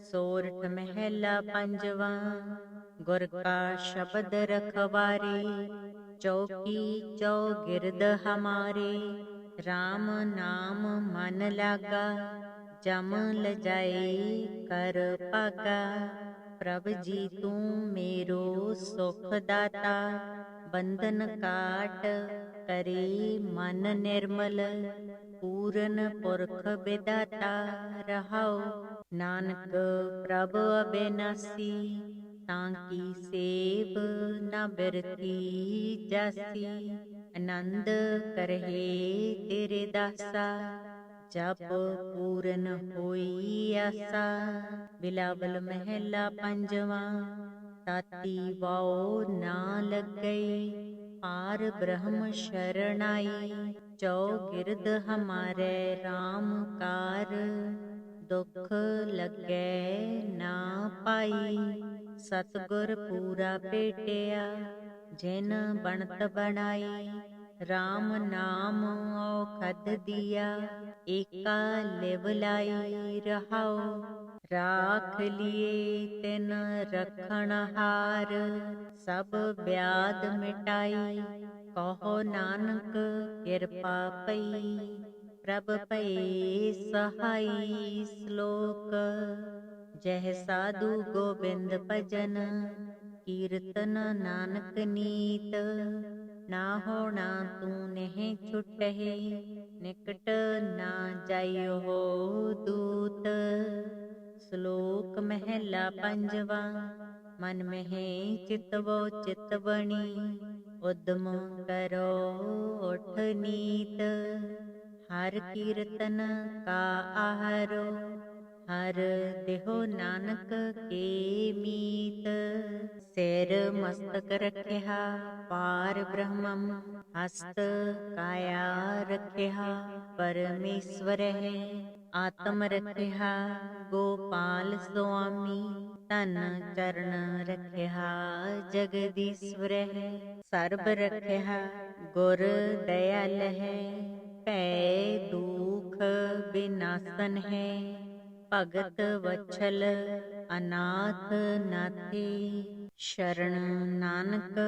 सोरठ महला पंजवा। गुर का शब्द रखवारे, चौकी चौगिरद हमारे। राम नाम मन लागा, जम लजाए कर पागा। प्रभ जी तू मेरो सुख दाता, बंधन काट करे मन निर्मल। पूरन पुरख विदाता रहाओ, नानक प्रभ अबेनासी। तांकी सेव न बिरथी जासी, आनंद करहे तेरे दासा। जप पूरन होई आसा। बिलावल महला पंजवा। ताती वाओ ना लग गई, पार ब्रह्म शरणाई। चौगिरद हमारे राम कार, ਦੁਖ ਲੱਗੈ ਨਾ ਪਾਈ। ਸਤਿਗੁਰ ਪੂਰਾ ਭੇਟਿਆ ਜਿਨ ਬਣਤ ਬਣਾਈ। RAM ਨਾਮ ਔਖਦ ਦੀਆ ਏਕਾ ਲਿਵ ਲਾਈ ਰਹਾਉ। ਰਾਖ ਲਿਏ ਤਿਨ ਰਖਣ ਹਾਰ ਸਭ ਬਿਆਦ ਮਿਟਾਈ। ਕਹੋ ਨਾਨਕ ਕਿਰਪਾ ਪਈ ਪ੍ਰਭ ਭਏ ਸਹਾਈ। ਸ਼ਲੋਕ ਜਹ ਸਾਧੂ ਗੋਬਿੰਦ ਭਜਨ ਕੀਰਤਨ ਨਾਨਕ ਨੀਤ। ਨਾ ਹੋਣਾ ਤੂੰ ਨਹਿ ਛੁਟਹਿ ਨਿਕਟ ਨਾ ਜਾਇਓ ਦੂਤ। ਸ਼ਲੋਕ ਮਹਿਲਾ ਪੰਜਵਾ। ਮਨ ਮਹਿ ਚਿਤਵੋ ਚਿਤ ਬਣੀ ਉਦਮ ਕਰੋ ਉਠ ਨੀਤ। ਹਰ ਕੀਰਤਨ ਕਾ ਆਹਰੋ ਹਰ ਦੇਹੋ ਨਾਨਕ ਕੇ ਮੀਤ। ਸਿਰ ਮਸਤਕ ਰਖਿਆ ਪਾਰ ਬ੍ਰਹਮੰ ਹਸਤ ਕਾਇਆ ਰਖਿਆ ਪਰਮੇਸ਼ਵਰ ਹੈ। ਆਤਮ ਰਖਿਆ ਗੋਪਾਲ ਸੁਆਮੀ ਧਨ ਚਰਨ ਰਖਿਆ ਜਗਦੀਸ਼ਵਰ ਹੈ। ਸਰਬ ਰਖਿਆ ਗੁਰ ਦਇਆਲ ਹੈ ਭੈ ਦੁਖ ਬਿਨਾਸਨ ਹੈ। ਭਗਤ ਵਛਲ ਅਨਾਥ ਨਾਥੀ ਸ਼ਰਨ ਨਾਨਕ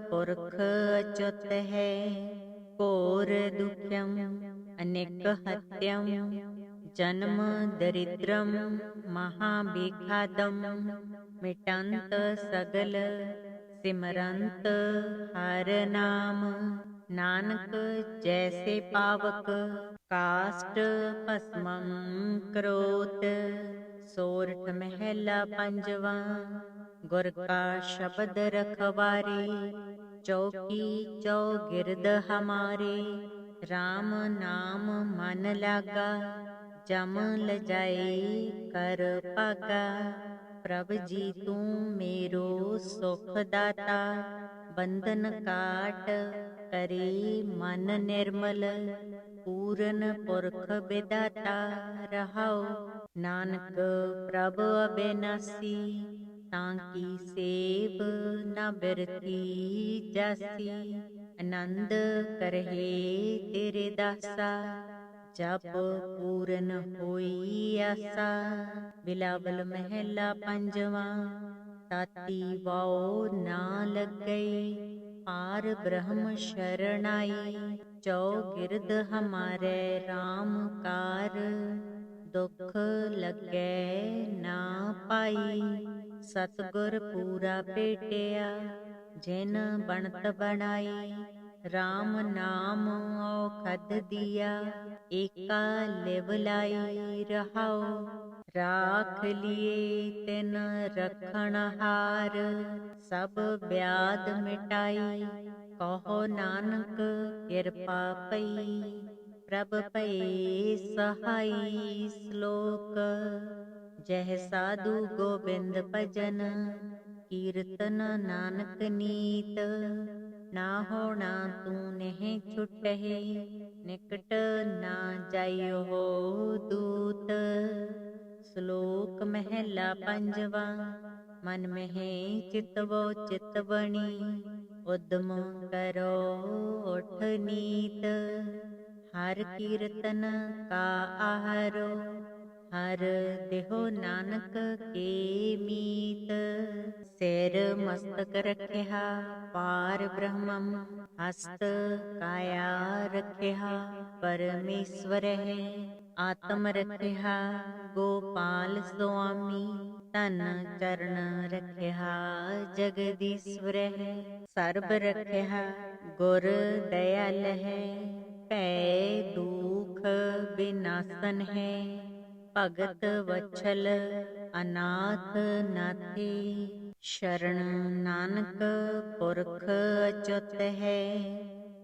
ਪੁਰਖ ਅਚੁੱਤ ਹੈ। ਘੋਰ ਦੁਖਿਅਮ ਅਨੇਕ ਹਤਿਅਮ ਜਨਮ ਦਰਿਦ੍ਰਮ ਮਹਾ ਬਿਖਾਦਮ। ਮਿਟੰਤ ਸਗਲ ਸਿਮਰੰਤ ਹਰ ਨਾਮ। ਨਾਨਕ ਜੈਸੇ ਪਾਵਕ ਕਾਸ਼ਟ ਭਸਮੰ ਕਰੋਤ। ਸੋਰਠ ਮਹਿਲਾ ਪੰਜਵਾ। ਗੁਰ ਕਾ ਸ਼ਬਦ ਰਖਵਾਰੇ ਚੌਕੀ ਚੌਗਿਰਦ ਹਮਾਰੇ। RAM ਨਾਮ ਮਨ ਲਾਗਾ ਜਮ ਲਜਾਈ ਕਰ ਭਾਗਾ। ਪ੍ਰਭ ਜੀ ਤੂੰ ਮੇਰੋ ਸੁਖ ਦਾਤਾ ਬੰਧਨ ਕਾਟ ਕਰੇ ਮਨ ਨਿਰਮਲ। ਪੂਰਨ ਪੁਰਖ ਵਿਦਾਤਾ ਰਹਾਉ। ਨਾਨਕ ਪ੍ਰਭ ਅਬਿਨਾਸੀ ਤਾਂ ਕੀ ਸੇਵ ਨਾ ਬਿਰਥੀ ਜਾਸੀ। ਆਨੰਦ ਕਰਹਿ ਤੇਰੇ ਦਾਸਾ ਜਪ ਪੂਰਨ ਹੋਈ ਆਸਾ। ਬਿਲਾਵਲ ਮਹਿਲਾ ਪੰਜਵਾ। ਤਾਤੀ ਵਾਉ ਨਾ ਲੱਗਈ ਪਾਰ ਬ੍ਰਹਮ ਸ਼ਰਨਾਈ। ਚੌਗਿਰਦ ਹਮਾਰੇ RAM ਕਾਰ ਦੁਖ ਲੱਗੈ ਨਾ ਪਾਈ। ਸਤਿਗੁਰ ਪੂਰਾ ਭੇਟਿਆ ਜਿਨ ਬਣਤ ਬਣਾਈ। RAM ਨਾਮ ਔਖਦ ਦੀਆ ਏਕਾ ਲਿਵ ਲਾਈ ਰਹਾਉ। ਰਾਖ ਲਿਏ ਤਿਨ ਰਖਣ ਹਾਰ ਸਭ ਬਿਆਦ ਮਿਟਾਈ। ਕਹੋ ਨਾਨਕ ਕਿਰਪਾ ਪਈ ਪ੍ਰਭ ਭਏ ਸਹਾਈ। ਸ਼ਲੋਕ ਜਹ ਸਾਧੂ ਗੋਬਿੰਦ ਭਜਨ ਕੀਰਤਨ ਨਾਨਕ ਨੀਤ। ਨਾ ਹੋਣਾ ਤੂੰ ਨਹਿ ਛੁਟਹਿ ਨਿਕਟ ਨਾ ਜਾਇਓ ਦੂਤ। ਸ਼ਲੋਕ ਮਹਿਲਾ ਪੰਜਵਾ। ਮਨ ਮਹਿ ਚਿਤਵੋ ਚਿਤ ਬਣੀ ਉਦਮ ਕਰੋ ਉਠ ਨੀਤ। ਹਰ ਕੀਰਤਨ ਕਾ ਆਹਰੋ ਹਰ ਦੇਹੋ ਨਾਨਕ ਕੇ ਮੀਤ। ਸਿਰ ਮਸਤਕ ਰਖਿਆ ਪਾਰ ਬ੍ਰਹਮੰ ਹਸਤ ਕਾਇਆ ਰਖਿਆ ਪਰਮੇਸ਼ਵਰ ਹੈ। ਆਤਮ ਰਖਿਆ ਗੋਪਾਲ ਸੁਆਮੀ ਧਨ ਚਰਨ ਰਖਿਆ ਜਗਦੀਸ਼ਵਰ ਹੈ। ਸਰਬ ਰਖਿਆ ਗੁਰ ਦਇਆਲ ਹੈ ਭੈ ਦੁਖ ਬਿਨਾਸਨ ਹੈ। ਭਗਤ ਵਛਲ ਅਨਾਥ ਨਾਥੀ ਸ਼ਰਨ ਨਾਨਕ ਪੁਰਖ ਅਚੁੱਤ ਹੈ।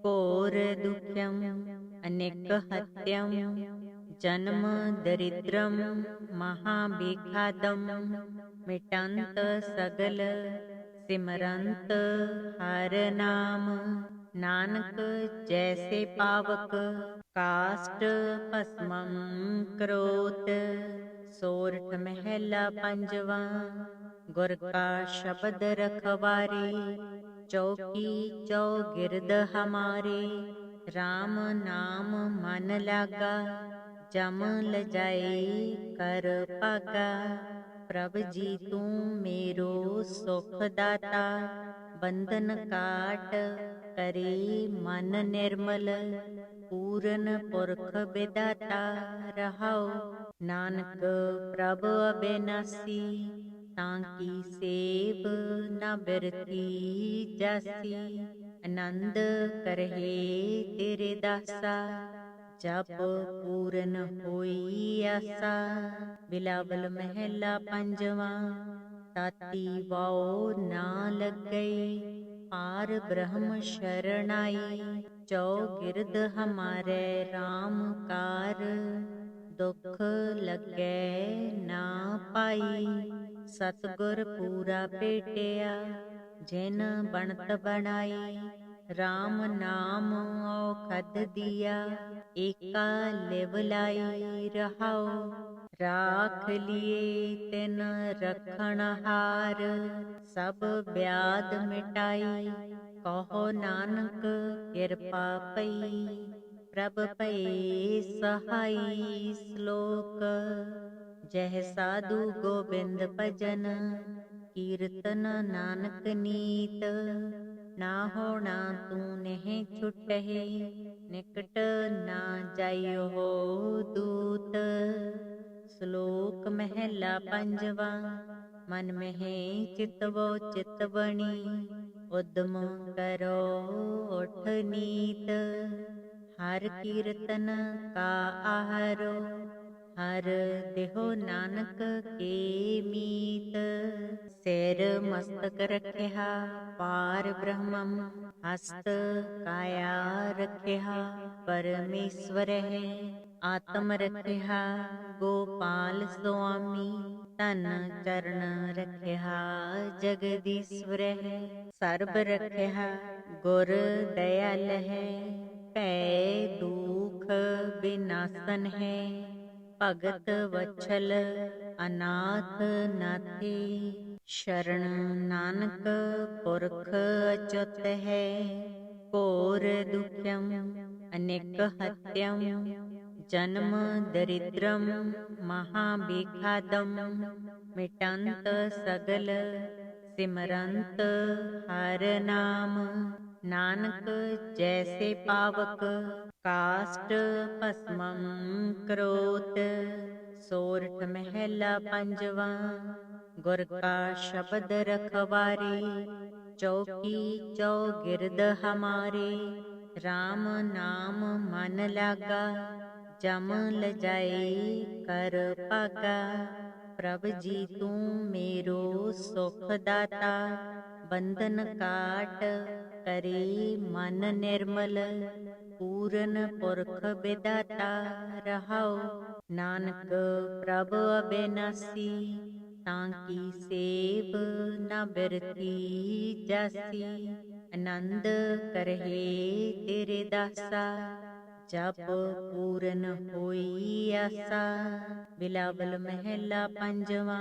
ਘੋਰ ਦੁਖਿਅਮ ਅਨੇਕ ਹਤਿਅਮ ਜਨਮ ਦਰਿਦ੍ਰਮ ਮਹਾ ਬਿਖਾਦਮ। ਮਿਟੰਤ ਸਗਲ ਸਿਮਰੰਤ ਹਰ ਨਾਮ। नानक जैसे पावक काष्ट भस्मं करोत। सोरठ महला पंजवा। गुर का शब्द रखवारे चौकी चौगिरद हमारे। राम नाम मन लागा जम लजाए कर पागा। प्रभ जी तू मेरो सुख दाता बंधन काट करे मन निर्मल। पूरन पुरख विदाता रहाओ नानक प्रभ अबेनासी। तांकी सेव न बिरती जासी आनंद करहे तेरे दासा। जप पूरन होई आसा। बिलावल महला पंजवा। ताती वाओ ना लग गए पार ब्रह्म शरणाई। चौगिरद हमारे राम कार दुख लगे ना पाई। सतगुर पूरा भेटिया जिन बनत बनाई। राम नाम औखद दिया एका लिव लाई रहाओ। राख लिए तिन रखण हार सब व्याध मिटाई। कहो नानक कृपा पई प्रभ पए सहाई। श्लोक जह साधु गोबिंद भजन कीर्तन नानक नीत। ना होना तू नहीं छुटहे निकट ना जाइयो हो दूत। श्लोक महला पंजवा। मन में चितवो चितवणी उद्यम करो उठ नीत। हर कीर्तन का आहारो हर देहो नानक के मीत। सिर मस्तक रखिया पार ब्रह्मम हस्त काया रखिया परमेश्वर है। आत्म रखिया गोपाल स्वामी तन चरण रखिया जगदीश्वर है। सर्ब रखिया गुर दयाल है पै दुख विनाशन है। भगत वत्सल अनाथ नाथे शरण नानक पुरख अच्युत है। घोर दुख्यम अनेक हत्यम जन्म दरिद्रम महाविघातम। मिटंत सगल सिमरंत हर नाम। नानक जैसे पावक काष्ट भस्मं करोत। सोरठ महला पंजवा। गुर का शब्द रखवारे चौकी चौगिरद हमारे। राम नाम मन लागा जम लजाए कर पागा। प्रभ जी तू मेरो सुख दाता बंधन काट करे मन निर्मल। पूरन पुरख विदाता रहाओ नानक प्रभ अबेनासी। तांकी सेव न बिरती जासी आनंद करहे तेरे दासा। जप पूरन होई आसा। बिलावल महला पंजवा।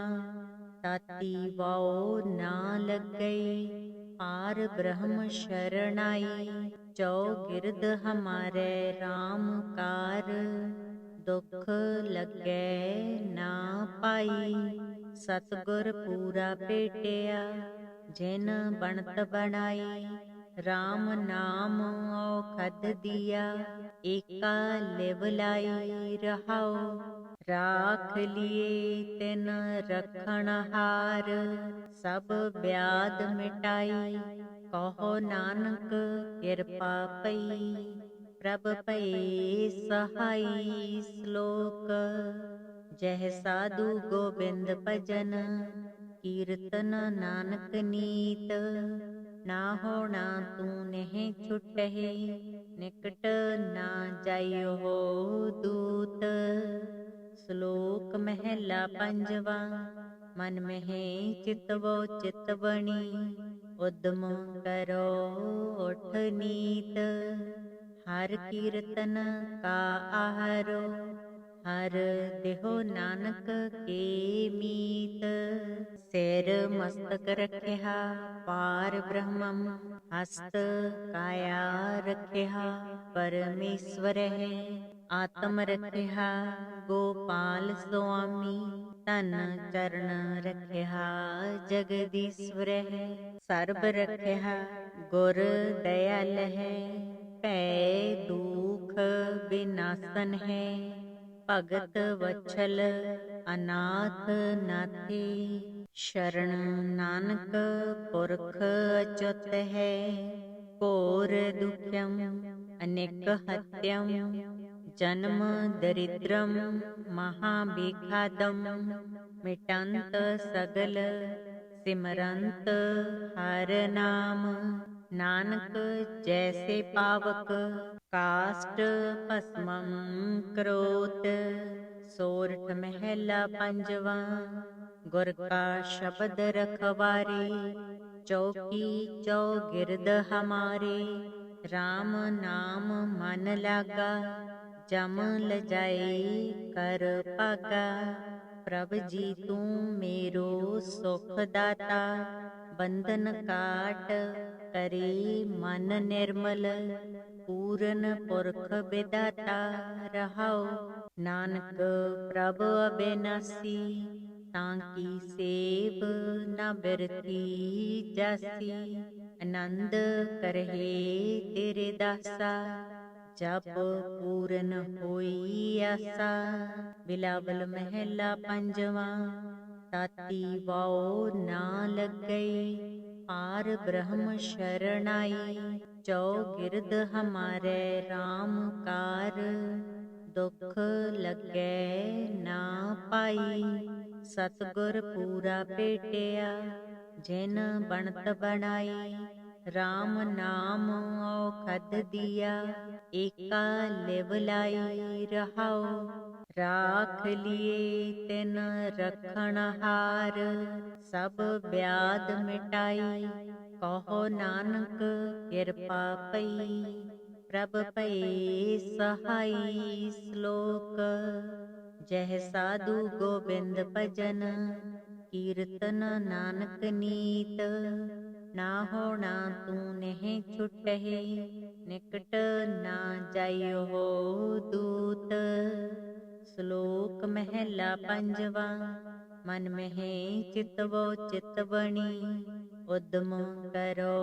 ताती वाओ ना लग गए पार ब्रह्म शरणाई। चौगिरद हमारे राम कार दुख लगे ना पाई। सतगुर पूरा भेटिया जिन बनत बनाई। राम नाम औखद दिया एका लिव लाई रहाओ। राख लिए तिन रखण हार सब व्याध मिटाई। कहो नानक कृपा पई प्रभ पए सहाई। श्लोक जह साधु गोबिंद भजन कीर्तन नानक नीत। ना होना तू नहीं छुटहे निकट ना जाइयो हो दूत। श्लोक महला पंजवा। मन में चितवो चितवणी उद्यम करो उठ नीत, हर कीर्तन का आहारो, हर देहो नानक के मीत। सिर मस्तक रखिया पार ब्रह्मम, हस्त काया रखिया परमेश्वर है। आत्म रखिया गोपाल स्वामी, तन चरण रखिया जगदीश्वर है। सर्ब रखिया गुर दयाल है, पै दुख विनाशन है। भगत वत्सल अनाथ नाथे, शरण नानक पुरख अच्युत है। घोर दुख्यम अनेक हत्यम, जन्म दरिद्रम महाभिखादम। मिटंत सगल सिमरंत हर नाम, नानक जैसे पावक काष्ट भस्मं करोत। सोरठ महला पंजवा, गुर का शब्द रखवारे, चौकी चौगिरद हमारे। राम नाम मन लागा, जम लजाए कर पागा। प्रभ जी तू मेरो सुख दाता, बंधन काट करे मन निर्मल। पूरन पुरख विदाता रहाओ, नानक प्रभ अबेनासी। तांकी सेव न बिरथी जासी, आनंद करहे तेरे दासा। जप पूरन होई आसा, बिलावल महला पंजवा। ताती वाओ ना लग गई, पार ब्रह्म शरणाई। चौगिरद हमारे राम कार, दुख लगे ना पाई। सतगुर पूरा पेटिया, जिन बनत बनाई। राम नाम औखद दिया, एका लिव लाई रहाओ। राख लिए तिन रखण हार, सब व्याध मिटाई। कहो नानक कृपा पई, प्रभ पए सहाई। श्लोक जह साधु गोबिंद भजन, कीर्तन नानक नीत। ना होना तू नहीं छुटहे, निकट ना जाइयो हो दूत। श्लोक महला पंजवा, मन में चितवो चित बणी। उद्यम करो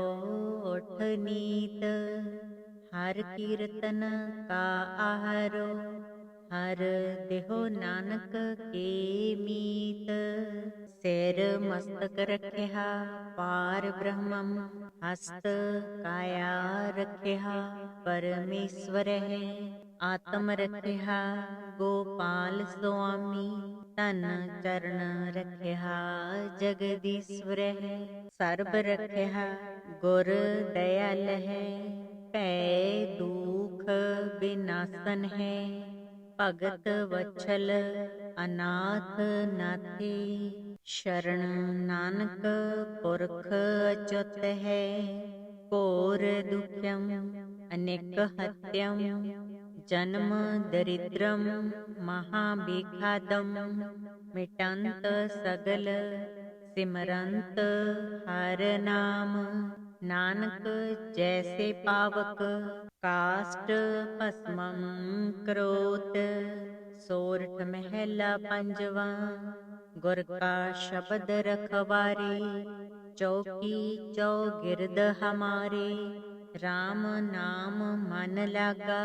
उठ नीत, हर कीर्तन का आहारो, हर देहो नानक के मीत। सिर मस्तक रखिया पार ब्रह्मम, हस्त काया रखिया परमेश्वर है। आत्म रखिया गोपाल स्वामी, तन चरण रखिया जगदीश्वर है। सर्ब रखिया गुर दयाल है, पै दुख विनाशन है। भगत वत्सल अनाथ नाथे, शरण नानक पुरख अच्युत है। घोर दुख्यम अनेक हत्यम, जन्म दरिद्रम महाभिखादम। मिटंत सगल सिमरंत हर नाम, नानक जैसे पावक काष्ट भस्मं करोत। सोरठ महला पंजवा, गुर का शब्द रखवारे, चौकी चौगिरद हमारे। राम नाम मन लागा,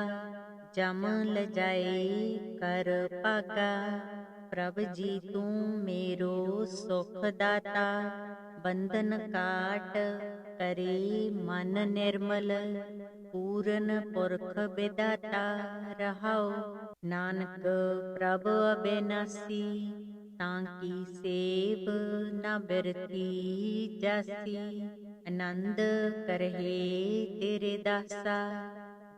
जम लजाए कर पागा। प्रभ जी तू मेरो सुख दाता, बंधन काट करे मन निर्मल। पूरन पुरख विदाता रहाओ, नानक प्रभ अबेनासी। तांकी सेव न बिरथी जासी, आनंद करहे तेरे दासा।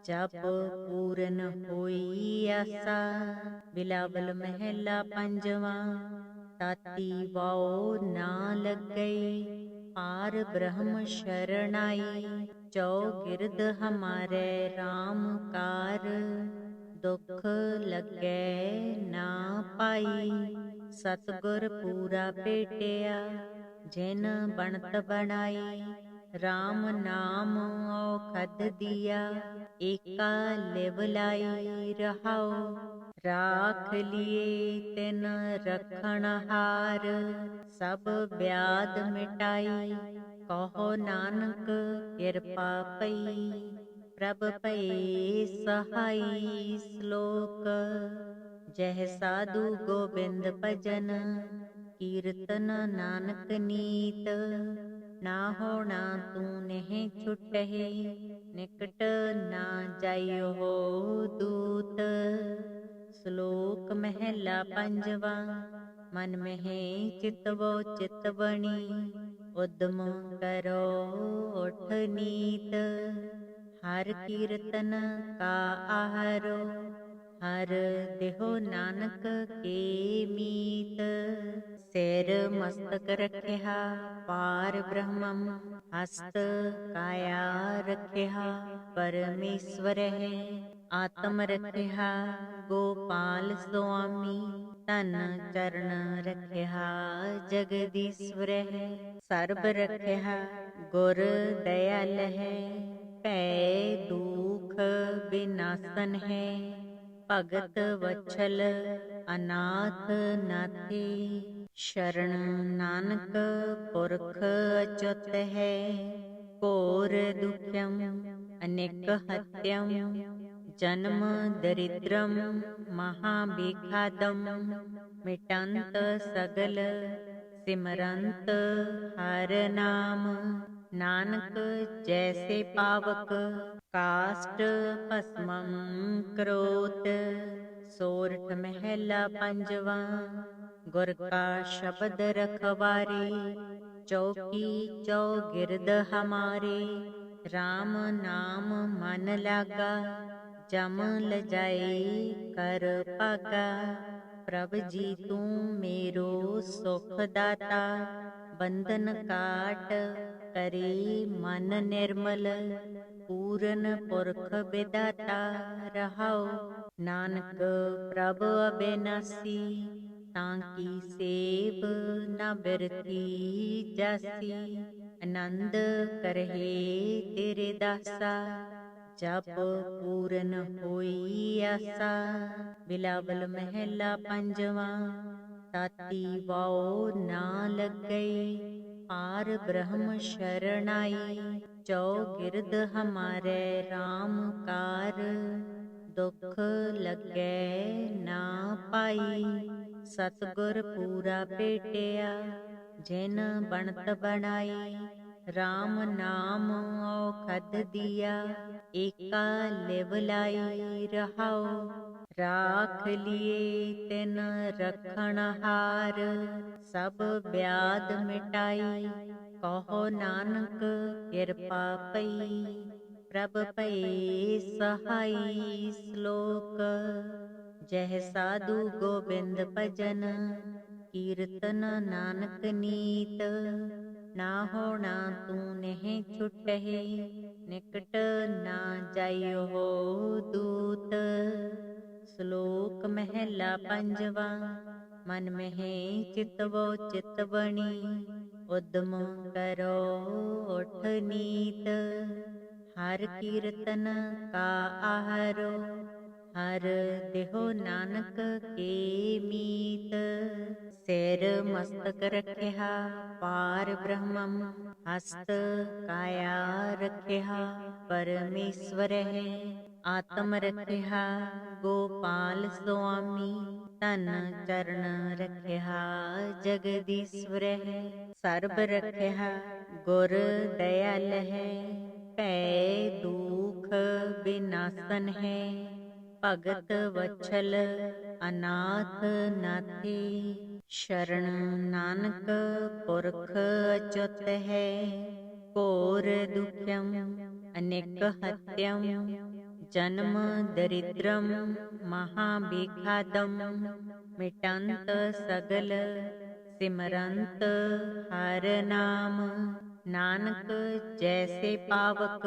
जप पूरन होई आसा, बिलावल महला पंजवा। ताती वाओ ना लग गई, पार ब्रह्म शरणाई। चौगिर्द हमारे राम कार, दुख लगे ना पाई। सतगुर पूरा भेटिया, जिन बनत बनाई। राम नाम औखद दिया, एका लिव लाई रहाओ। राख लिए तिन रखण हार, सब ब्याध मिटाई। कहो नानक किरपा पई, प्रभ भये सहाई। श्लोक। जह साधु गोबिंद भजन, कीर्तन नानक नीत। ना होना तू नहीं छुटहि, निकट ना जाइयो हो दूत। श्लोक महला पंजवा। मन में चितवो चित बणी, उद्यम करो उठ नीत। हर कीर्तन का आहारो, हर देहो नानक के मीत। सिर मस्तक रखिया पार ब्रह्मम, हस्त काया रखिया परमेश्वर है। आत्म रखिया गोपाल स्वामी, तन चरण रखिया जगदीश्वर है। सर्ब रखिया गुर दयाल है, पै दुख विनाशन है। भगत वत्सल अनाथ नाथे, शरण नानक पुरख अच्युत है। घोर दुख्यम अनेक हत्यम, जन्म दरिद्रम महाविघातम। मिटंत सगल सिमरंत हर नाम, नानक जैसे पावक काष्ट भस्मं करोत। सोरठ महला पंजवा। गुर का शब्द रखवारे, चौकी चौगिर्द हमारे। राम नाम मन लागा, जम लजाए कर पागा। प्रभ जी तू मेरो सुख दाता, बंधन काट करे मन निर्मल। पूरन पुरख विदाता रहाओ, नानक प्रभ अबिनासी। तांकी सेव न बिरथी जासी, आनंद करहे तेरे दासा। जप पूरन होई आसा। बिलावल महला पंजवा। ताती वाओ ना लग गई, पार ब्रह्म शरणाई। चौगिर्द हमारे राम कार, दुख लगे ना पाई। सतगुर पूरा भेटिया, जिन बनत बनाई। राम नाम औखद दिया, एका लिव लाई रहाओ। राख लिए तिन रखण हार, सब ब्याध मिटाई। कहो नानक किरपा पई, प्रभ भये सहाई। श्लोक। जह साधु गोबिंद भजन, कीर्तन नानक नीत। ना होना तू नहीं छुटहि, निकट ना जाइयो हो दूत। श्लोक महला पंजवा। मन में चितवो चित बणी, उद्यम करो उठ नीत। हर कीर्तन का आहारो, हर देहो नानक के मीत। सिर मस्तक रखिया पार ब्रह्मम, हस्त काया रखिया परमेश्वर है। आत्म रखिया गोपाल स्वामी, तन चरण रखिया जगदीश्वर है। सर्ब रखिया गुर दयाल है, पै दुख विनाशन है। भगत वत्सल अनाथ नाथे, शरण नानक पुरख अच्युत है। घोर दुख्यम अनेक हत्यम, जन्म दरिद्रम महाविघातम। मिटंत सगल सिमरंत हर नाम। नानक जैसे पावक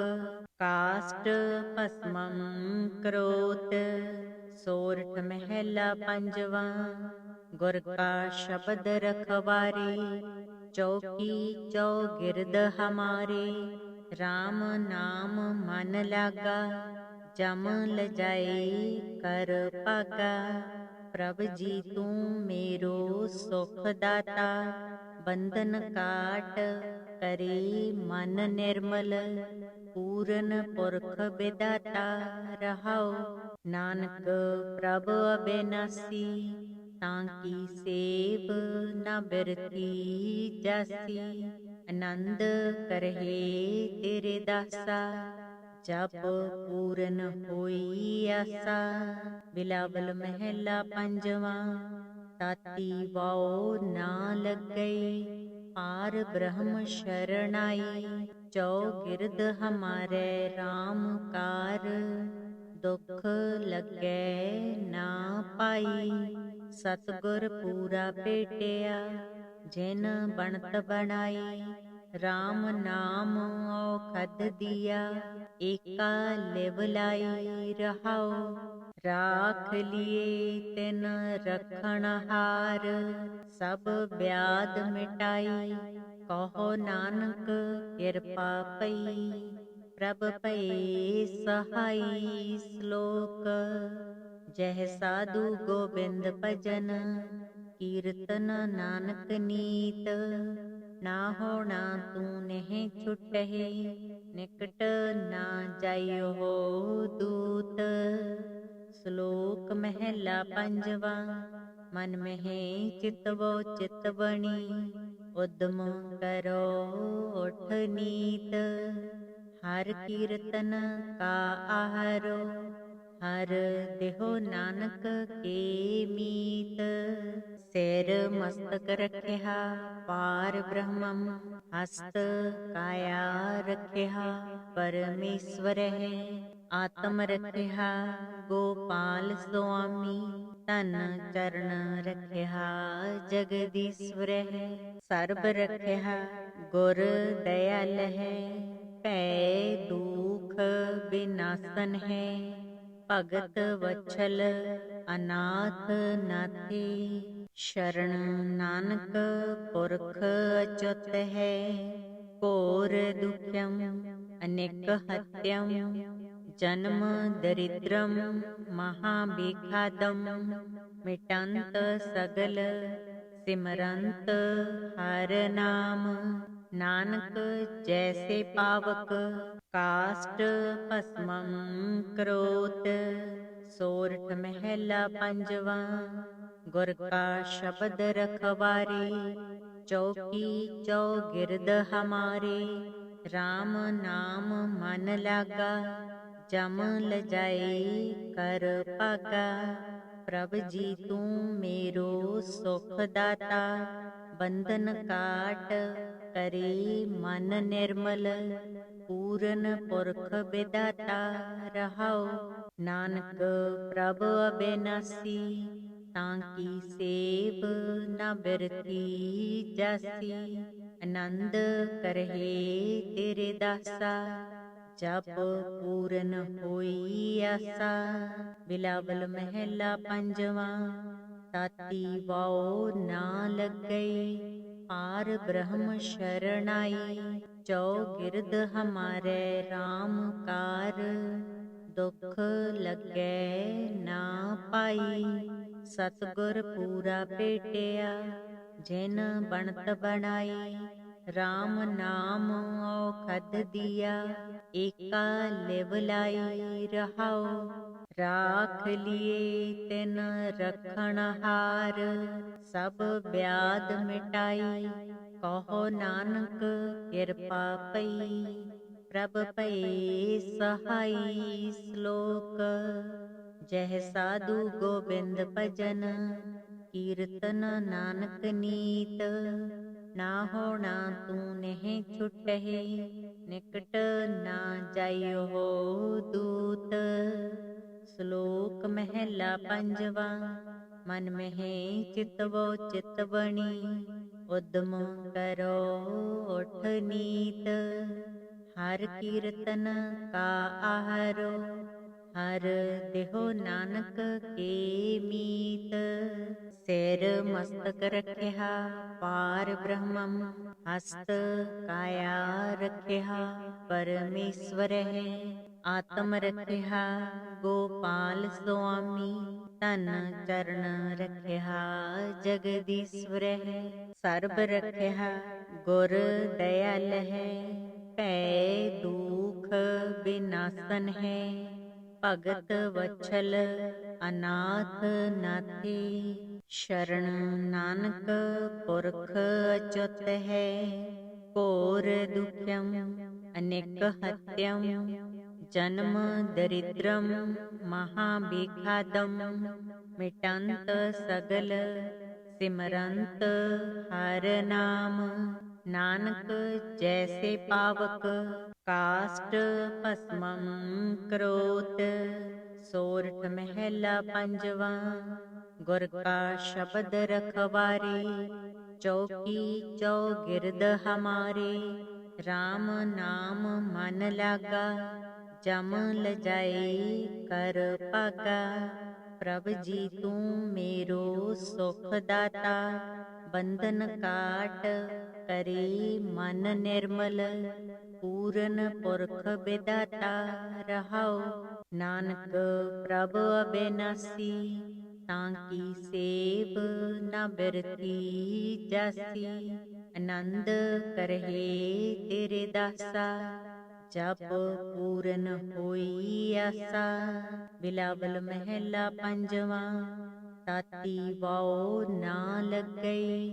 काष्ट भस्मं करोत। सोरठ महला पंजवा। गुर का शब्द रखवारे चौकी चौगिरद हमारे। राम नाम मन लागा जम लजाए कर पागा। प्रभ जी तू मेरो सुख दाता बंधन काट करे मन निर्मल। पूरन पुरख विदाता रहाओ नानक प्रभ अबेनासी। तांकी सेव न बिरथी जासी। आनंद करहे तेरे दासा जप पूरन होई आसा। बिलावल महला पंजवा। ताती वाओ ना लग गई पार ब्रह्म शरणाई। चौगिरद हमारे राम कार दुख लगे ना पाई। सतगुर पूरा भेटिया जिन बनत बनाई। राम नाम औखद दिया एका लिव लाई रहाओ। राख लिए तिन रखण हार सब व्याध मिटाई। कहो नानक कृपा पई प्रभ भये सहाई। श्लोक जह साधु गोबिंद भजन कीर्तन नानक नीत। ना होना तू नहीं छुटहे निकट ना जाइयो हो दूत। श्लोक महला पंजवा। मन में चितवो चित बणी उद्यम करो उठ नीत। हर कीर्तन का आहारो हर देहो नानक के मीत। सिर मस्तक रखिया पार ब्रह्मम हस्त काया रखिया परमेश्वर है। आत्म रखिया गोपाल स्वामी तन चरण रखिया जगदीश्वर है। सर्ब रखिया गुर दयाल है पै दुख विनाशन है। भगत वत्सल अनाथ नाथे शरण नानक पुरख अच्युत है। घोर दुख्यम अनेक हत्यम जन्म दरिद्रम महाभिखादम। मिटंत सगल सिमरंत हर नाम। नानक जैसे पावक काष्ट भस्मं करोत। सोरठ महला पंजवा। गुर का शब्द रखवारे चौकी चौगिरद हमारे। राम नाम मन लागा जम लजाए कर पागा। प्रभ जी तू मेरो सुख दाता बंधन काट करे मन निर्मल। पूरन पुरख विदाता रहाओ नानक प्रभ अबेनासी। तांकी सेव न बिरथी जासी। आनंद करहे तेरे दासा जप पूरन होई आसा। बिलावल महला पंजवा। ताती वाओ ना लग गई पार ब्रह्म शरणाई। चौगिरद हमारे राम कार दुख लगे ना पाई। सतगुर पूरा भेटिया जिन बनत बनाई। राम नाम औखद दिया एका लिव लाई रहाओ। राख लिए तिन रखण हार सब व्याध मिटाई। कहो नानक कृपा पई प्रभ भये सहाई। श्लोक जह साधु गोबिंद भजन कीर्तन नानक नीत। ना होना तू नहीं छुटहे निकट ना जाइयो हो दूत। श्लोक महला पंजवा। मन में चितवो चित बणी उद्यम करो उठ नीत, हर कीर्तन का आहारो, हर देहो नानक के मीत। सिर मस्तक रखिया पार ब्रह्मम, हस्त काया रखिया परमेश्वर है। आत्म रखिया गोपाल स्वामी, तन चरण रखिया जगदीश्वर है। सर्ब रखिया गुर दयाल है, पै दुख विनाशन है। भगत वत्सल अनाथ नाथे, शरण नानक पुरख अच्युत है। घोर दुख्यम अनेक हत्यम, जन्म दरिद्रम महाविघातम। मिटंत सगल सिमरंत हर नाम, नानक जैसे पावक काष्ट भस्मं करोत। सोरठ महला पंजवा, गुर का शब्द रखवारे, चौकी चौगिरद हमारे। राम नाम मन लागा, जम लजाए कर पागा। प्रभ जी तू मेरो सुख दाता, बंधन काट करे मन निर्मल। पूरन पुरख विदाता रहाओ, नानक प्रभ अबेनासी। तांकी सेव न बिरती जासी, आनंद करहे तेरे दासा। जप पूरन होई आसा, बिलावल महला पंजवा। ताती वाओ ना लग गई,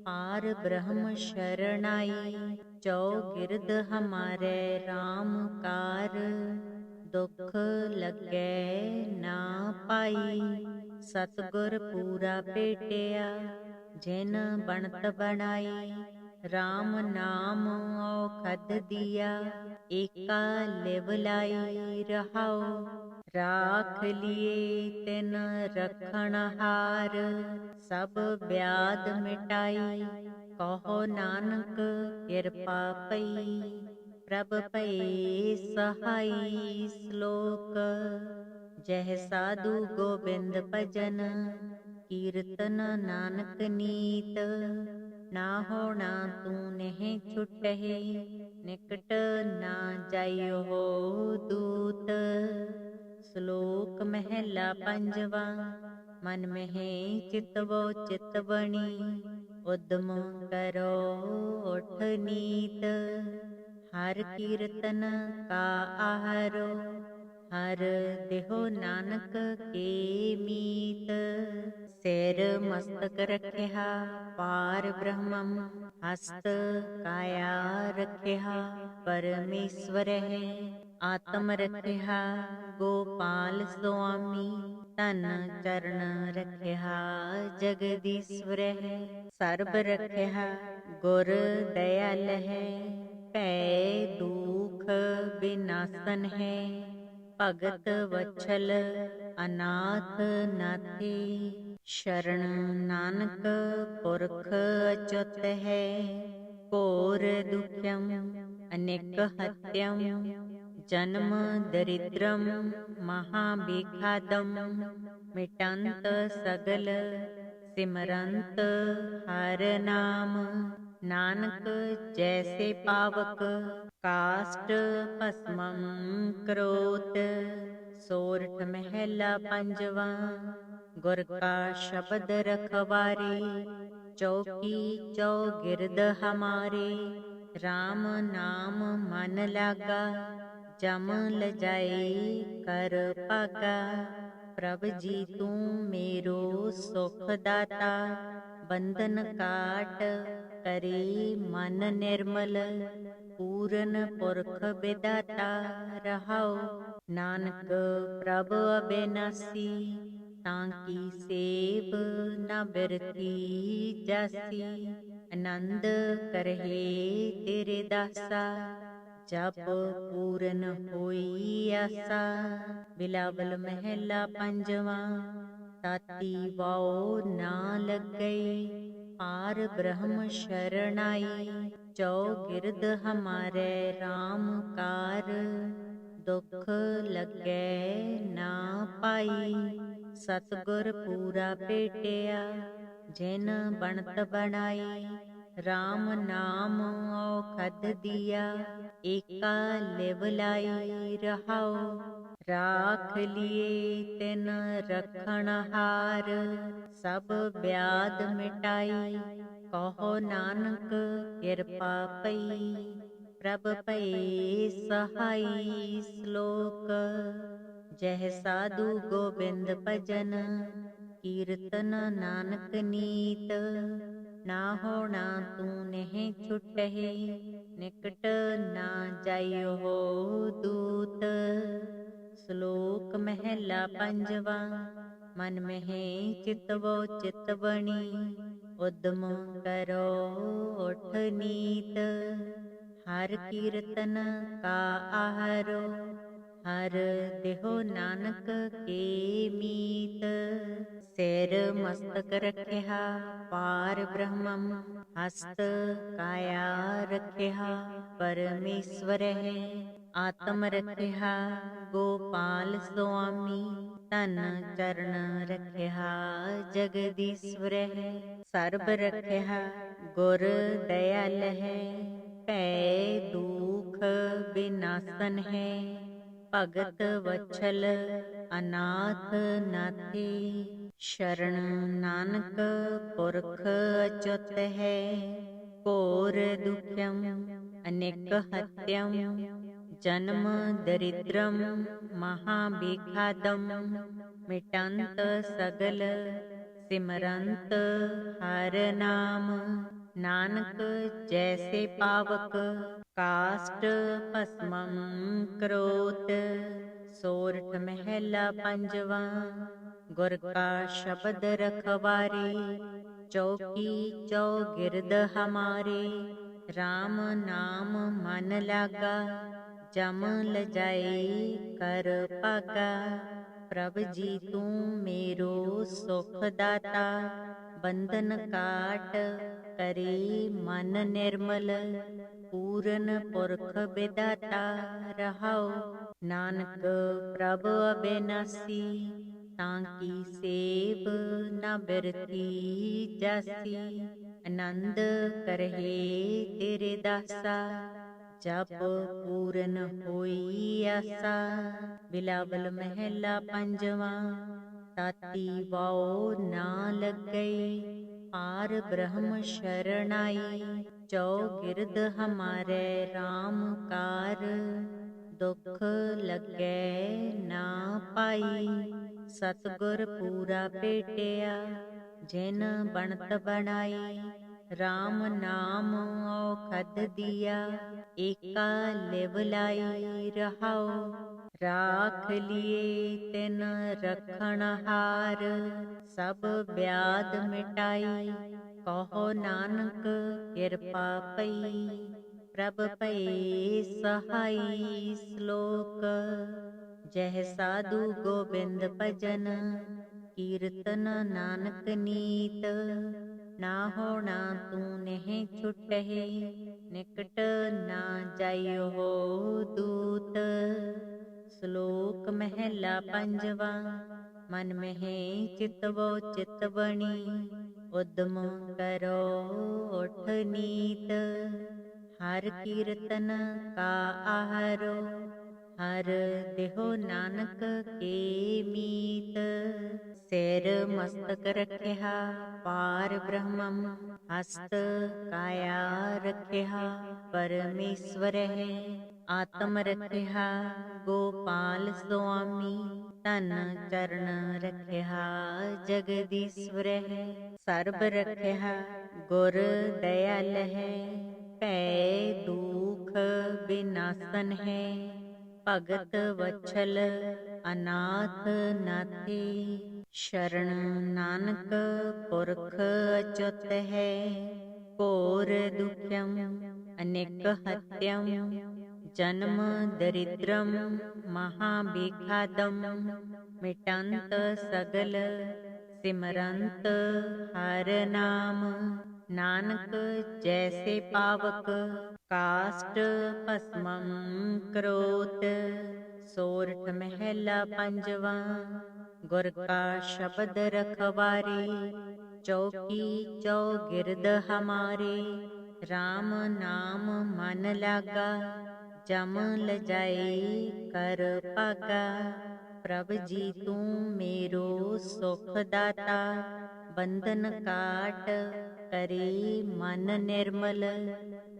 पार ब्रह्म शरणाई। चौगिरद हमारे राम कार, दुख लगे ना पाई। सतगुर पूरा भेटिया, जिन बनत बनाई। राम नाम औखद दिया, एका लिव लाई रहाओ। राख लिए तिन रखण हार, सब व्याध मिटाई। कहो नानक कृपा पई, प्रभ पए सहाई। श्लोक जह साधु गोबिंद भजन, कीर्तन नानक नीत। ना होना तू नहीं छुटहे, निकट ना जाइयो हो दूत। श्लोक महला पंजवा, मन में चितवो चित बणी। उद्यम करो उठ नीत, हर कीर्तन का आहारो, हर देहो नानक के मीत। सिर मस्तक रखिया पार ब्रह्मम, हस्त काया रखिया परमेश्वर है। आत्म रखिया गोपाल स्वामी, तन चरण रखिया जगदीश्वर है। सर्ब रखिया गुर दयाल है, पै दुख विनाशन है। भगत वत्सल अनाथ नाथे, शरण नानक पुरख अच्युत है। घोर दुख्यम अनेक हत्यम, जन्म दरिद्रम महाविघातम। मिटंत सगल सिमरंत हर नाम, नानक जैसे पावक काष्ट भस्मं करोत। सोरठ महला पंजवा, गुर का शब्द रखवारे, चौकी चौगिरद हमारे। राम नाम मन लागा, जम लजाए कर पागा। प्रभ जी तू मेरो सुख दाता, बंधन काट करे मन निर्मल। पूरन पुरख विदाता रहाओ, नानक प्रभ अबेनासी। तांकी सेव न बिरती जासी, आनंद करहे तेरे दासा। जप पूरन होई आसा, बिलावल महला पंजवा। ताती वाओ ना लग गई, पार ब्रह्म शरणाई। चौगिर्द हमारे राम कार, दुख लगे ना पाई। सतगुर पूरा पेटिया, जिन बनत बनाई। राम नाम औखद दिया, एका लिव लाई रहाओ। राख लिए तिन रखण हार, सब व्याध मिटाई। कहो नानक किरपा पई, प्रभ भये सहाई। श्लोक। जह साधु गोबिंद भजन, कीर्तन नानक नीत। ना होना तू नेह छुटहि, निकट ना जाइयो हो दूत। श्लोक महला पंजवा। मन में चितवो चित बणी, उद्यम करो उठ नीत। हर कीर्तन का आहारो, हर देहो नानक के मीत। सिर मस्तक रखिया पार ब्रह्मम, हस्त काया रखिया परमेश्वर है। आत्म रखिया गोपाल स्वामी, तन चरण रखिया जगदीश्वर है। सर्ब रखिया गुर दयाल है, पै दुख विनाशन है। भगत वत्सल अनाथ नाथे, शरण नानक पुरख अच्युत है। घोर दुख्यम अनेक हत्यम, जन्म दरिद्रम महाभिखादम। मिटंत सगल सिमरंत हर नाम, नानक जैसे पावक काष्ट भस्मं करोत। सोरठ महला पंजवा। गुर का शब्द रखवारे, चौकी चौगिर्द हमारे। राम नाम मन लागा, जम लजाए कर पागा। प्रभ जी तू मेरो सुख दाता, बंधन काट करे मन निर्मल। पूरन पुरख विदाता रहाओ, नानक प्रभ अबिनासी। तांकी सेव न बिरथी जासी, आनंद करहे तेरे दासा। जप पूरन होई आसा। बिलावल महला पंजवा। ताती वाओ ना लग गई, पार ब्रह्म शरणाई। चौगिर्द हमारे राम कार, दुख लगे ना पाई। सतगुर पूरा पेटिया, जिन बनत बनाई। राम नाम औखद दिया, एका लिव लाई रहाओ। राख लिए तिन रखण हार, सब व्याध मिटाई। कहो नानक किरपा पई, प्रभ भये सहाई। श्लोक। जह साधु गोबिंद भजन, कीर्तन नानक नीत। ना होना तू नेह छुटहि, निकट ना जाइयो हो दूत। श्लोक महला पंजवा। मन में चितवो चित बणी, उद्यम करो उठ नीत। हर कीर्तन का आहारो, हर देहो नानक के मीत। सिर मस्तक रखिया पार ब्रह्मम, हस्त काया रखिया परमेश्वर है। आत्म रखिया गोपाल स्वामी, तन चरण रखिया जगदीश्वर है। सर्ब रखिया गुर दयाल है, पै दुख विनाशन है। भगत वत्सल अनाथ नाथे, शरण नानक पुरख अच्युत है। घोर दुख्यम अनेक हत्यम, जन्म दरिद्रम महाभिखादम। मिटंत सगल सिमरंत हर नाम। नानक जैसे पावक काष्ट भस्मं करोत। सोरठ महला पंजवा। गुर का शब्द रखवारे चौकी चौगिरद हमारे। राम नाम मन लागा जम लजाए कर पागा। प्रभ जी तू मेरो सुख दाता। बंधन काट करे मन निर्मल।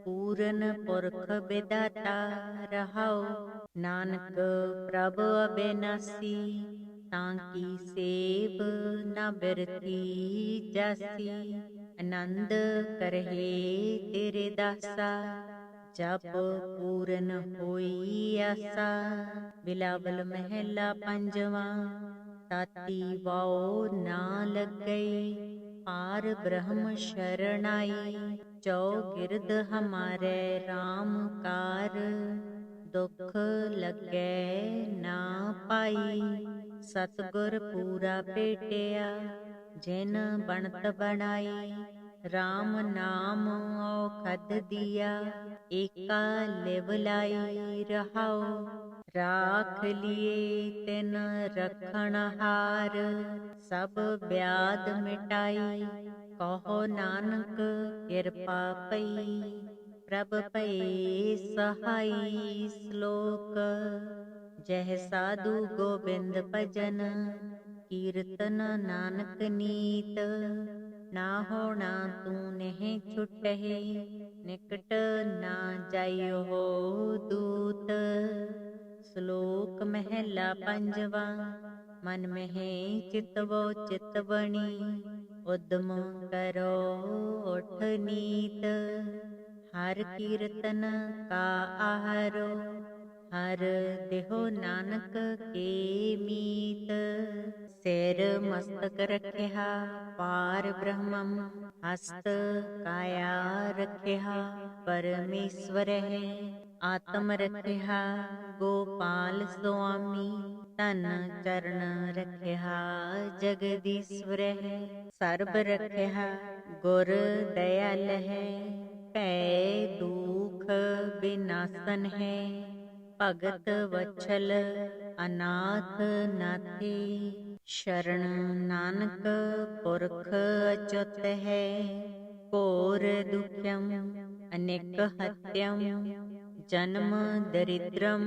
पूरन पुरख विधाता रहाओ। नानक प्रभ अबेनासी ताकी सेव न बिरती जासी। आनंद करहे तेरे दासा जप पूरन होई आसा। बिलावल महला पंजवा। ताती वाओ ना लग गई पार ब्रह्म शरणाई। चौगिरद हमारे राम कार दुख लगे ना पाई। सतगुर पूरा पेटिया जिन बनत बनाई। राम नाम औखद दिया एका लिव लाई रहाओ। राख लिए तिन रखण हार सब ब्याद मिटाई। कहो नानक कृपा पई प्रभ पए सहाई। श्लोक जह साधु गोबिंद भजन कीर्तन नानक नीत। ना होना तू नहीं छुटहे निकट ना जाइयो हो दूत। श्लोक महला पंजवा। मन में चितवो चितवणी उद्यम करो उठ नीत। हर कीर्तन का आहारो हर देहो नानक के मीत। सिर मस्तक रखिया पार ब्रह्मम हस्त काया रखिया परमेश्वर है। आत्म रखिया गोपाल स्वामी तन चरण रखिया जगदीश्वर है। सर्ब रखिया गुर दयाल है पै दुख विनाशन है। भगत वत्सल अनाथ नाथे शरण नानक पुरख अच्युत है। घोर दुख्यम अनेक हत्यम जन्म दरिद्रम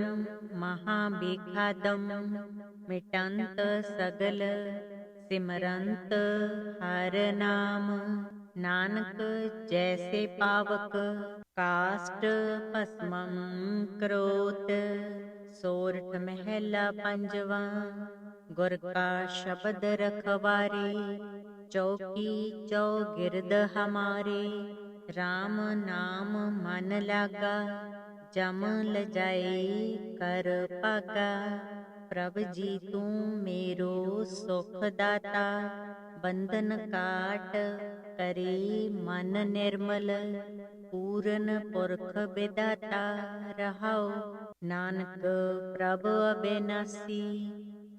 महाबिखादम। मिटंत सगल सिमरंत हर नाम। नानक जैसे पावक काष्ट भस्मं करोत। सोरठ महला पंजवा। गुर का शब्द रखवारे चौकी चौगिरद हमारे। राम नाम मन लागा जम लजाए कर पागा। प्रभ जी तू मेरो सुख दाता। बंधन काट करे मन निर्मल। पूरन पुरख विधाता रहाओ। नानक प्रभ अबेनासी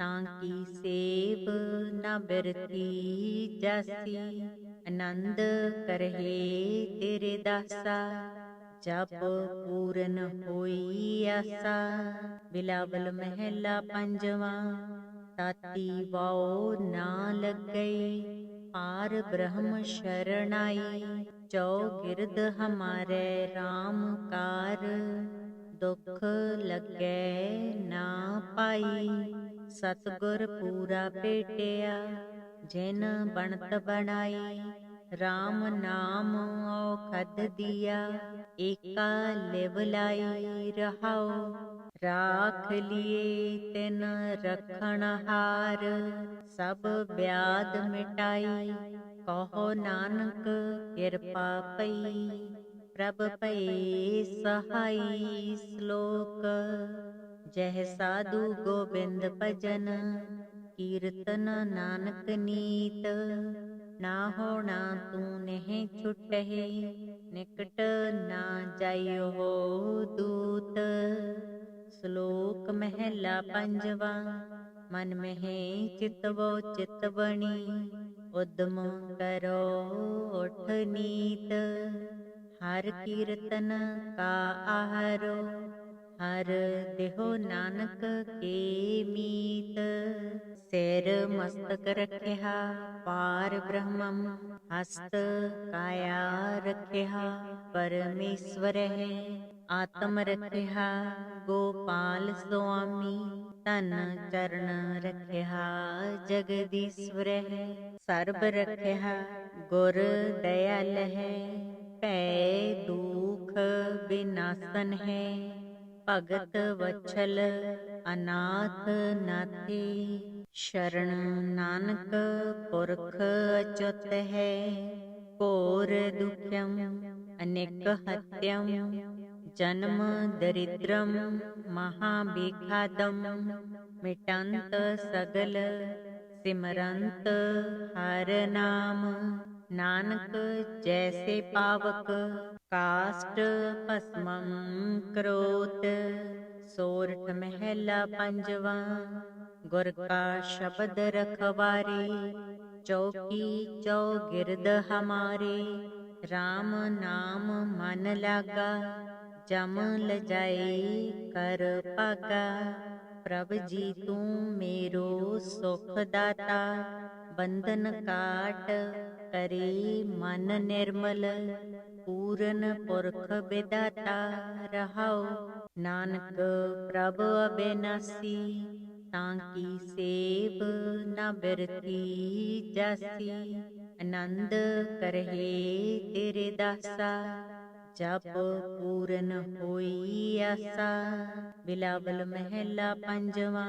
ताकी सेव न बिरती जासी। आनंद करहे तेरे दासा जप पूरन होई आसा। बिलावल महला पंजवा। ताती वाओ ना लग गई पार ब्रह्म शरणाई। चौगिरद हमारे राम कार दुख लगे ना पाई। सतगुर पूरा पेटिया जिन बनत बनाई। राम नाम औखद दिया एका लिव लाई रहाओ। राख लिए तिन रखण हार सब ब्याद मिटाई। कहो नानक कृपा पई प्रभ पए सहाई। श्लोक जह साधु गोबिंद भजन कीर्तन नानक नीत। ना होना तू नहीं छुटहे निकट ना जाइयो हो दूत। श्लोक महला पंजवा। मन में चितवो चित बणी, उद्यम करो उठ नीत। हर कीर्तन का आहारो, हर देहो नानक के मीत। सिर मस्तक रखिया पार ब्रह्मम, हस्त काया रखिया परमेश्वर है। आत्म रखिया गोपाल स्वामी, तन चरण रखिया जगदीश्वर है। सर्ब रखिया गुर दयाल है, पै दुख विनाशन है। भगत वत्सल अनाथ नाथे, शरण नानक पुरख अच्युत है। घोर दुख्यम अनेक हत्यम, जन्म दरिद्रम महाविघातम। मिटंत सगल सिमरंत हर नाम, नानक जैसे पावक काष्ट भस्मं करोत। सोरठ महला पंजवा, गुर का शब्द रखवारे। चौकी चौगिरद हमारे, राम नाम मन लागा। जम लजाए कर पागा, प्रभ जी तू मेरो सुख दाता। बंधन काट करे मन निर्मल, पूरन पुरख विदाता रहाओ। नानक प्रभ अबेनासी, ताकि सेव न बिरथी जासी। आनंद करहे तेरे दासा, जप पूरन होई आसा। बिलावल महला पंजवा,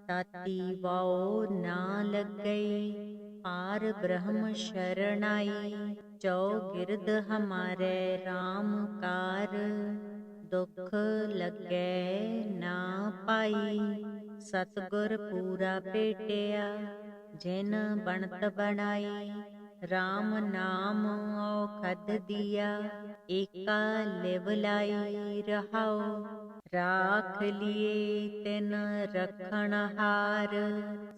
ताती वाओ ना लग गई। पार ब्रह्म शरणाई, चौगिरद हमारे राम कार। दुख लगे ना पाई, सतगुर पूरा भेटिया। जिन बनत बनाई, राम नाम औखद दिया। एका लिव लाई रहाओ, राख लिए तिन रखण हार।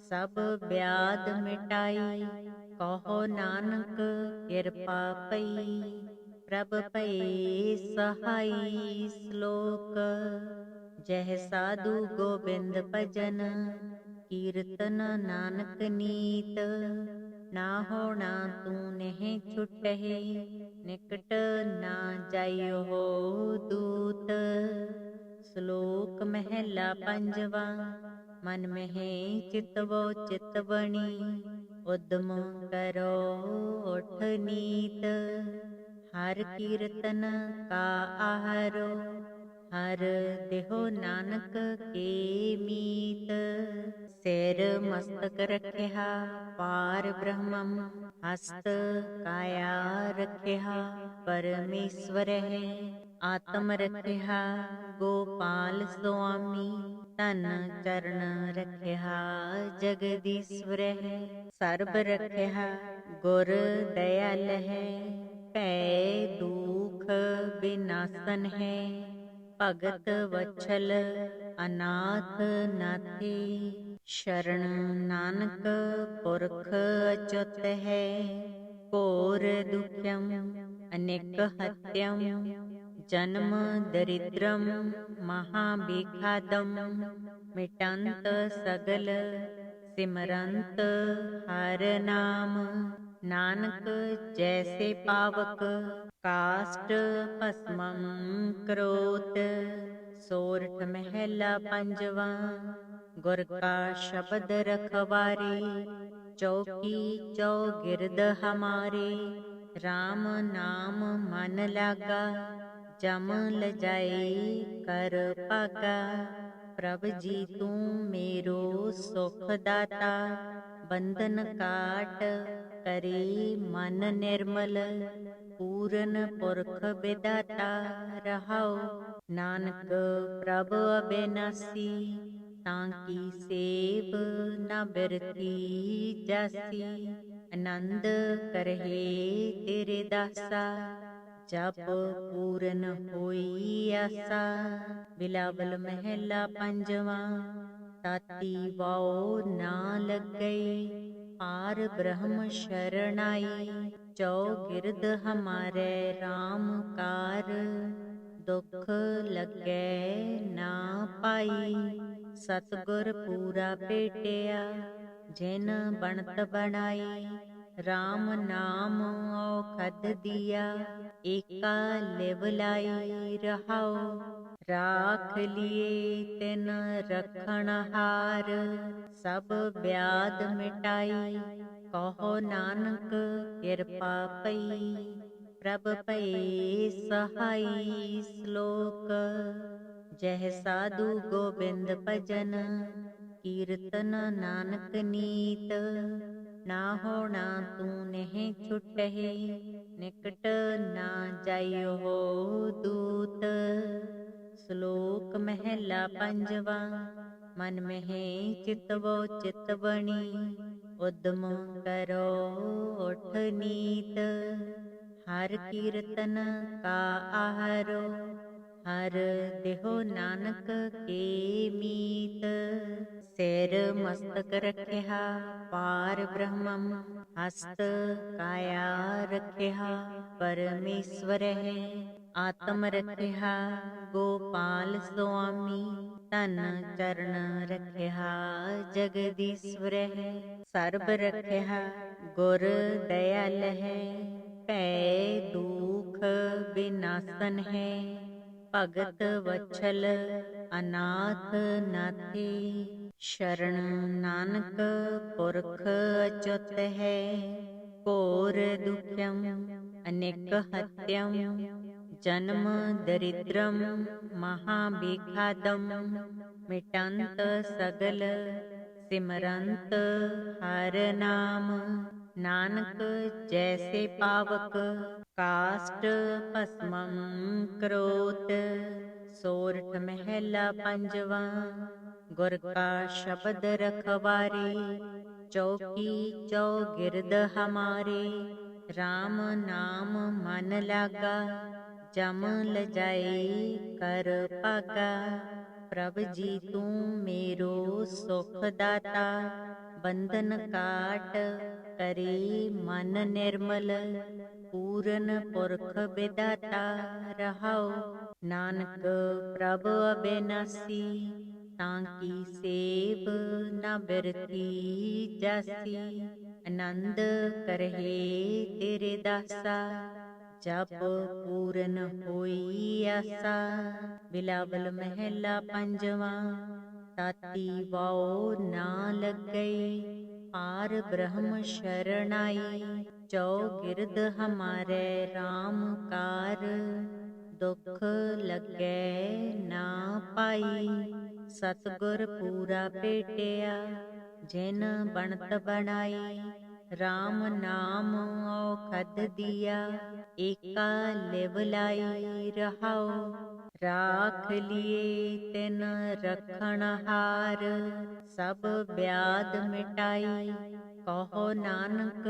सब व्याध मिटाई, कहो नानक कृपा पई। प्रभ पए सहाई श्लोक, जह साधु गोबिंद भजन। कीर्तन नानक नीत, ना होना तू नहीं छुटहे। निकट ना जाइयो हो दूत। श्लोक महला पंजवा, मन में चितवो चित बणी। उद्यम करो उठ नीत। हर कीर्तन का आहारो, हर देहो नानक के मीत। सिर मस्तक रखिया पार ब्रह्मम, हस्त काया रखिया परमेश्वर है। आत्म रखिया गोपाल स्वामी, तन चरण रखिया जगदीश्वर है। सर्ब रखिया गुर दयाल है, पै दुख विनाशन है। भगत वत्सल अनाथ नाथे, शरण नानक पुरख अच्युत है। घोर दुख्यम अनेक हत्यम, जन्म दरिद्रम महाविघातम। मिटंत सगल सिमरंत हर नाम, नानक जैसे पावक काष्ट भस्मं करोत। सोरठ महला पंजवा, गुर का शब्द रखवारे। चौकी चौगिरद हमारे, राम नाम मन लागा। जम लजाए कर पागा, प्रभ जी तू मेरो सुख दाता। बंधन काट करे मन निर्मल, पूरन पुरख विदाता रहाओ। नानक प्रभ अबेनासी, ताकि सेव न बिरथी जासी। आनंद करहे तेरे दासा, जप पूरन होई आसा। बिलावल महला पंजवा, ताती वाओ ना लग गई, पार ब्रह्म शरणाई। चौगिरद हमारे राम कार, दुख लगे ना पाई। सतगुर पूरा भेटिया, जिन बनत बनाई। राम नाम औखद दिया, एका लिव लाई रहाओ। राख लिए तिन रखण हार, सब व्याध मिटाई। कहो नानक किरपा पई, प्रभ पए सहाई। श्लोक। जह साधु गोबिंद भजन, कीर्तन नानक नीत। ना होना तू नेह छुटहि, निकट ना जाइयो हो दूत। श्लोक महला पंजवा। मन में चितवो चित बणी, उद्यम करो उठ नीत। हर कीर्तन का आहारो, हर देहो नानक के मीत। सिर मस्तक रखिया पार ब्रह्मम, हस्त काया रखिया परमेश्वर है। आत्म रखिया गोपाल स्वामी, तन चरण रखिया जगदीश्वर है। सर्ब रखिया गुर दयाल है, पै दुख विनाशन है। भगत वत्सल अनाथ नाथे, शरण नानक पुरख अच्युत है। घोर दुखम अनेक हत्यम, जन्म दरिद्रम महाबिखादम। मिटंत सगल सिमरंत हर नाम, नानक जैसे पावक काष्ट भस्मं करोत। सोरठ महला पंजवा। गुर का शब्द रखवारे, चौकी चौगिरद हमारे। राम नाम मन लागा, जम लजाए कर पागा। प्रभ जी तू मेरो सुख दाता, बंधन काट करे मन निर्मल। पूरन पुरख विदाता रहाओ, नानक प्रभ अबेनासी। तांकी सेव न बिरथी जासी, आनंद करहे तेरे दासा। जब पूरन होई आसा। बिलावल महला पंजवा। ताती वाओ ना लग गई, पार ब्रह्म शरणाई। चौगिरद हमारे राम कार, दुख लगे ना पाई। सतगुर पूरा भेटिया, जिन बनत बनाई। राम नाम औखद दिया, एका लिव लाई रहाओ। राख लिए तिन रखण हार, सब व्याध मिटाई। कहो नानक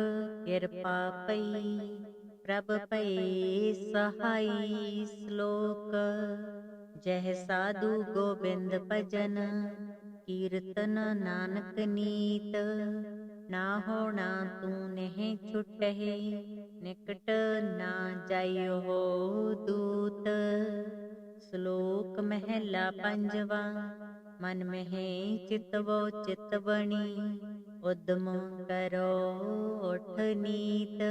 किरपा पई, प्रभ पए सहाई। श्लोक। जह साधु गोबिंद भजन, कीर्तन नानक नीत। ना होना तू नेह छुटहि, निकट ना जाइयो हो दूत। श्लोक महला पंजवा। मन में चितवो चित बणी, उद्यम करो उठ नीत।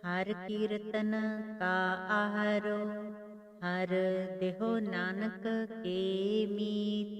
हर कीर्तन का आहारो, हर देहो नानक के मीत।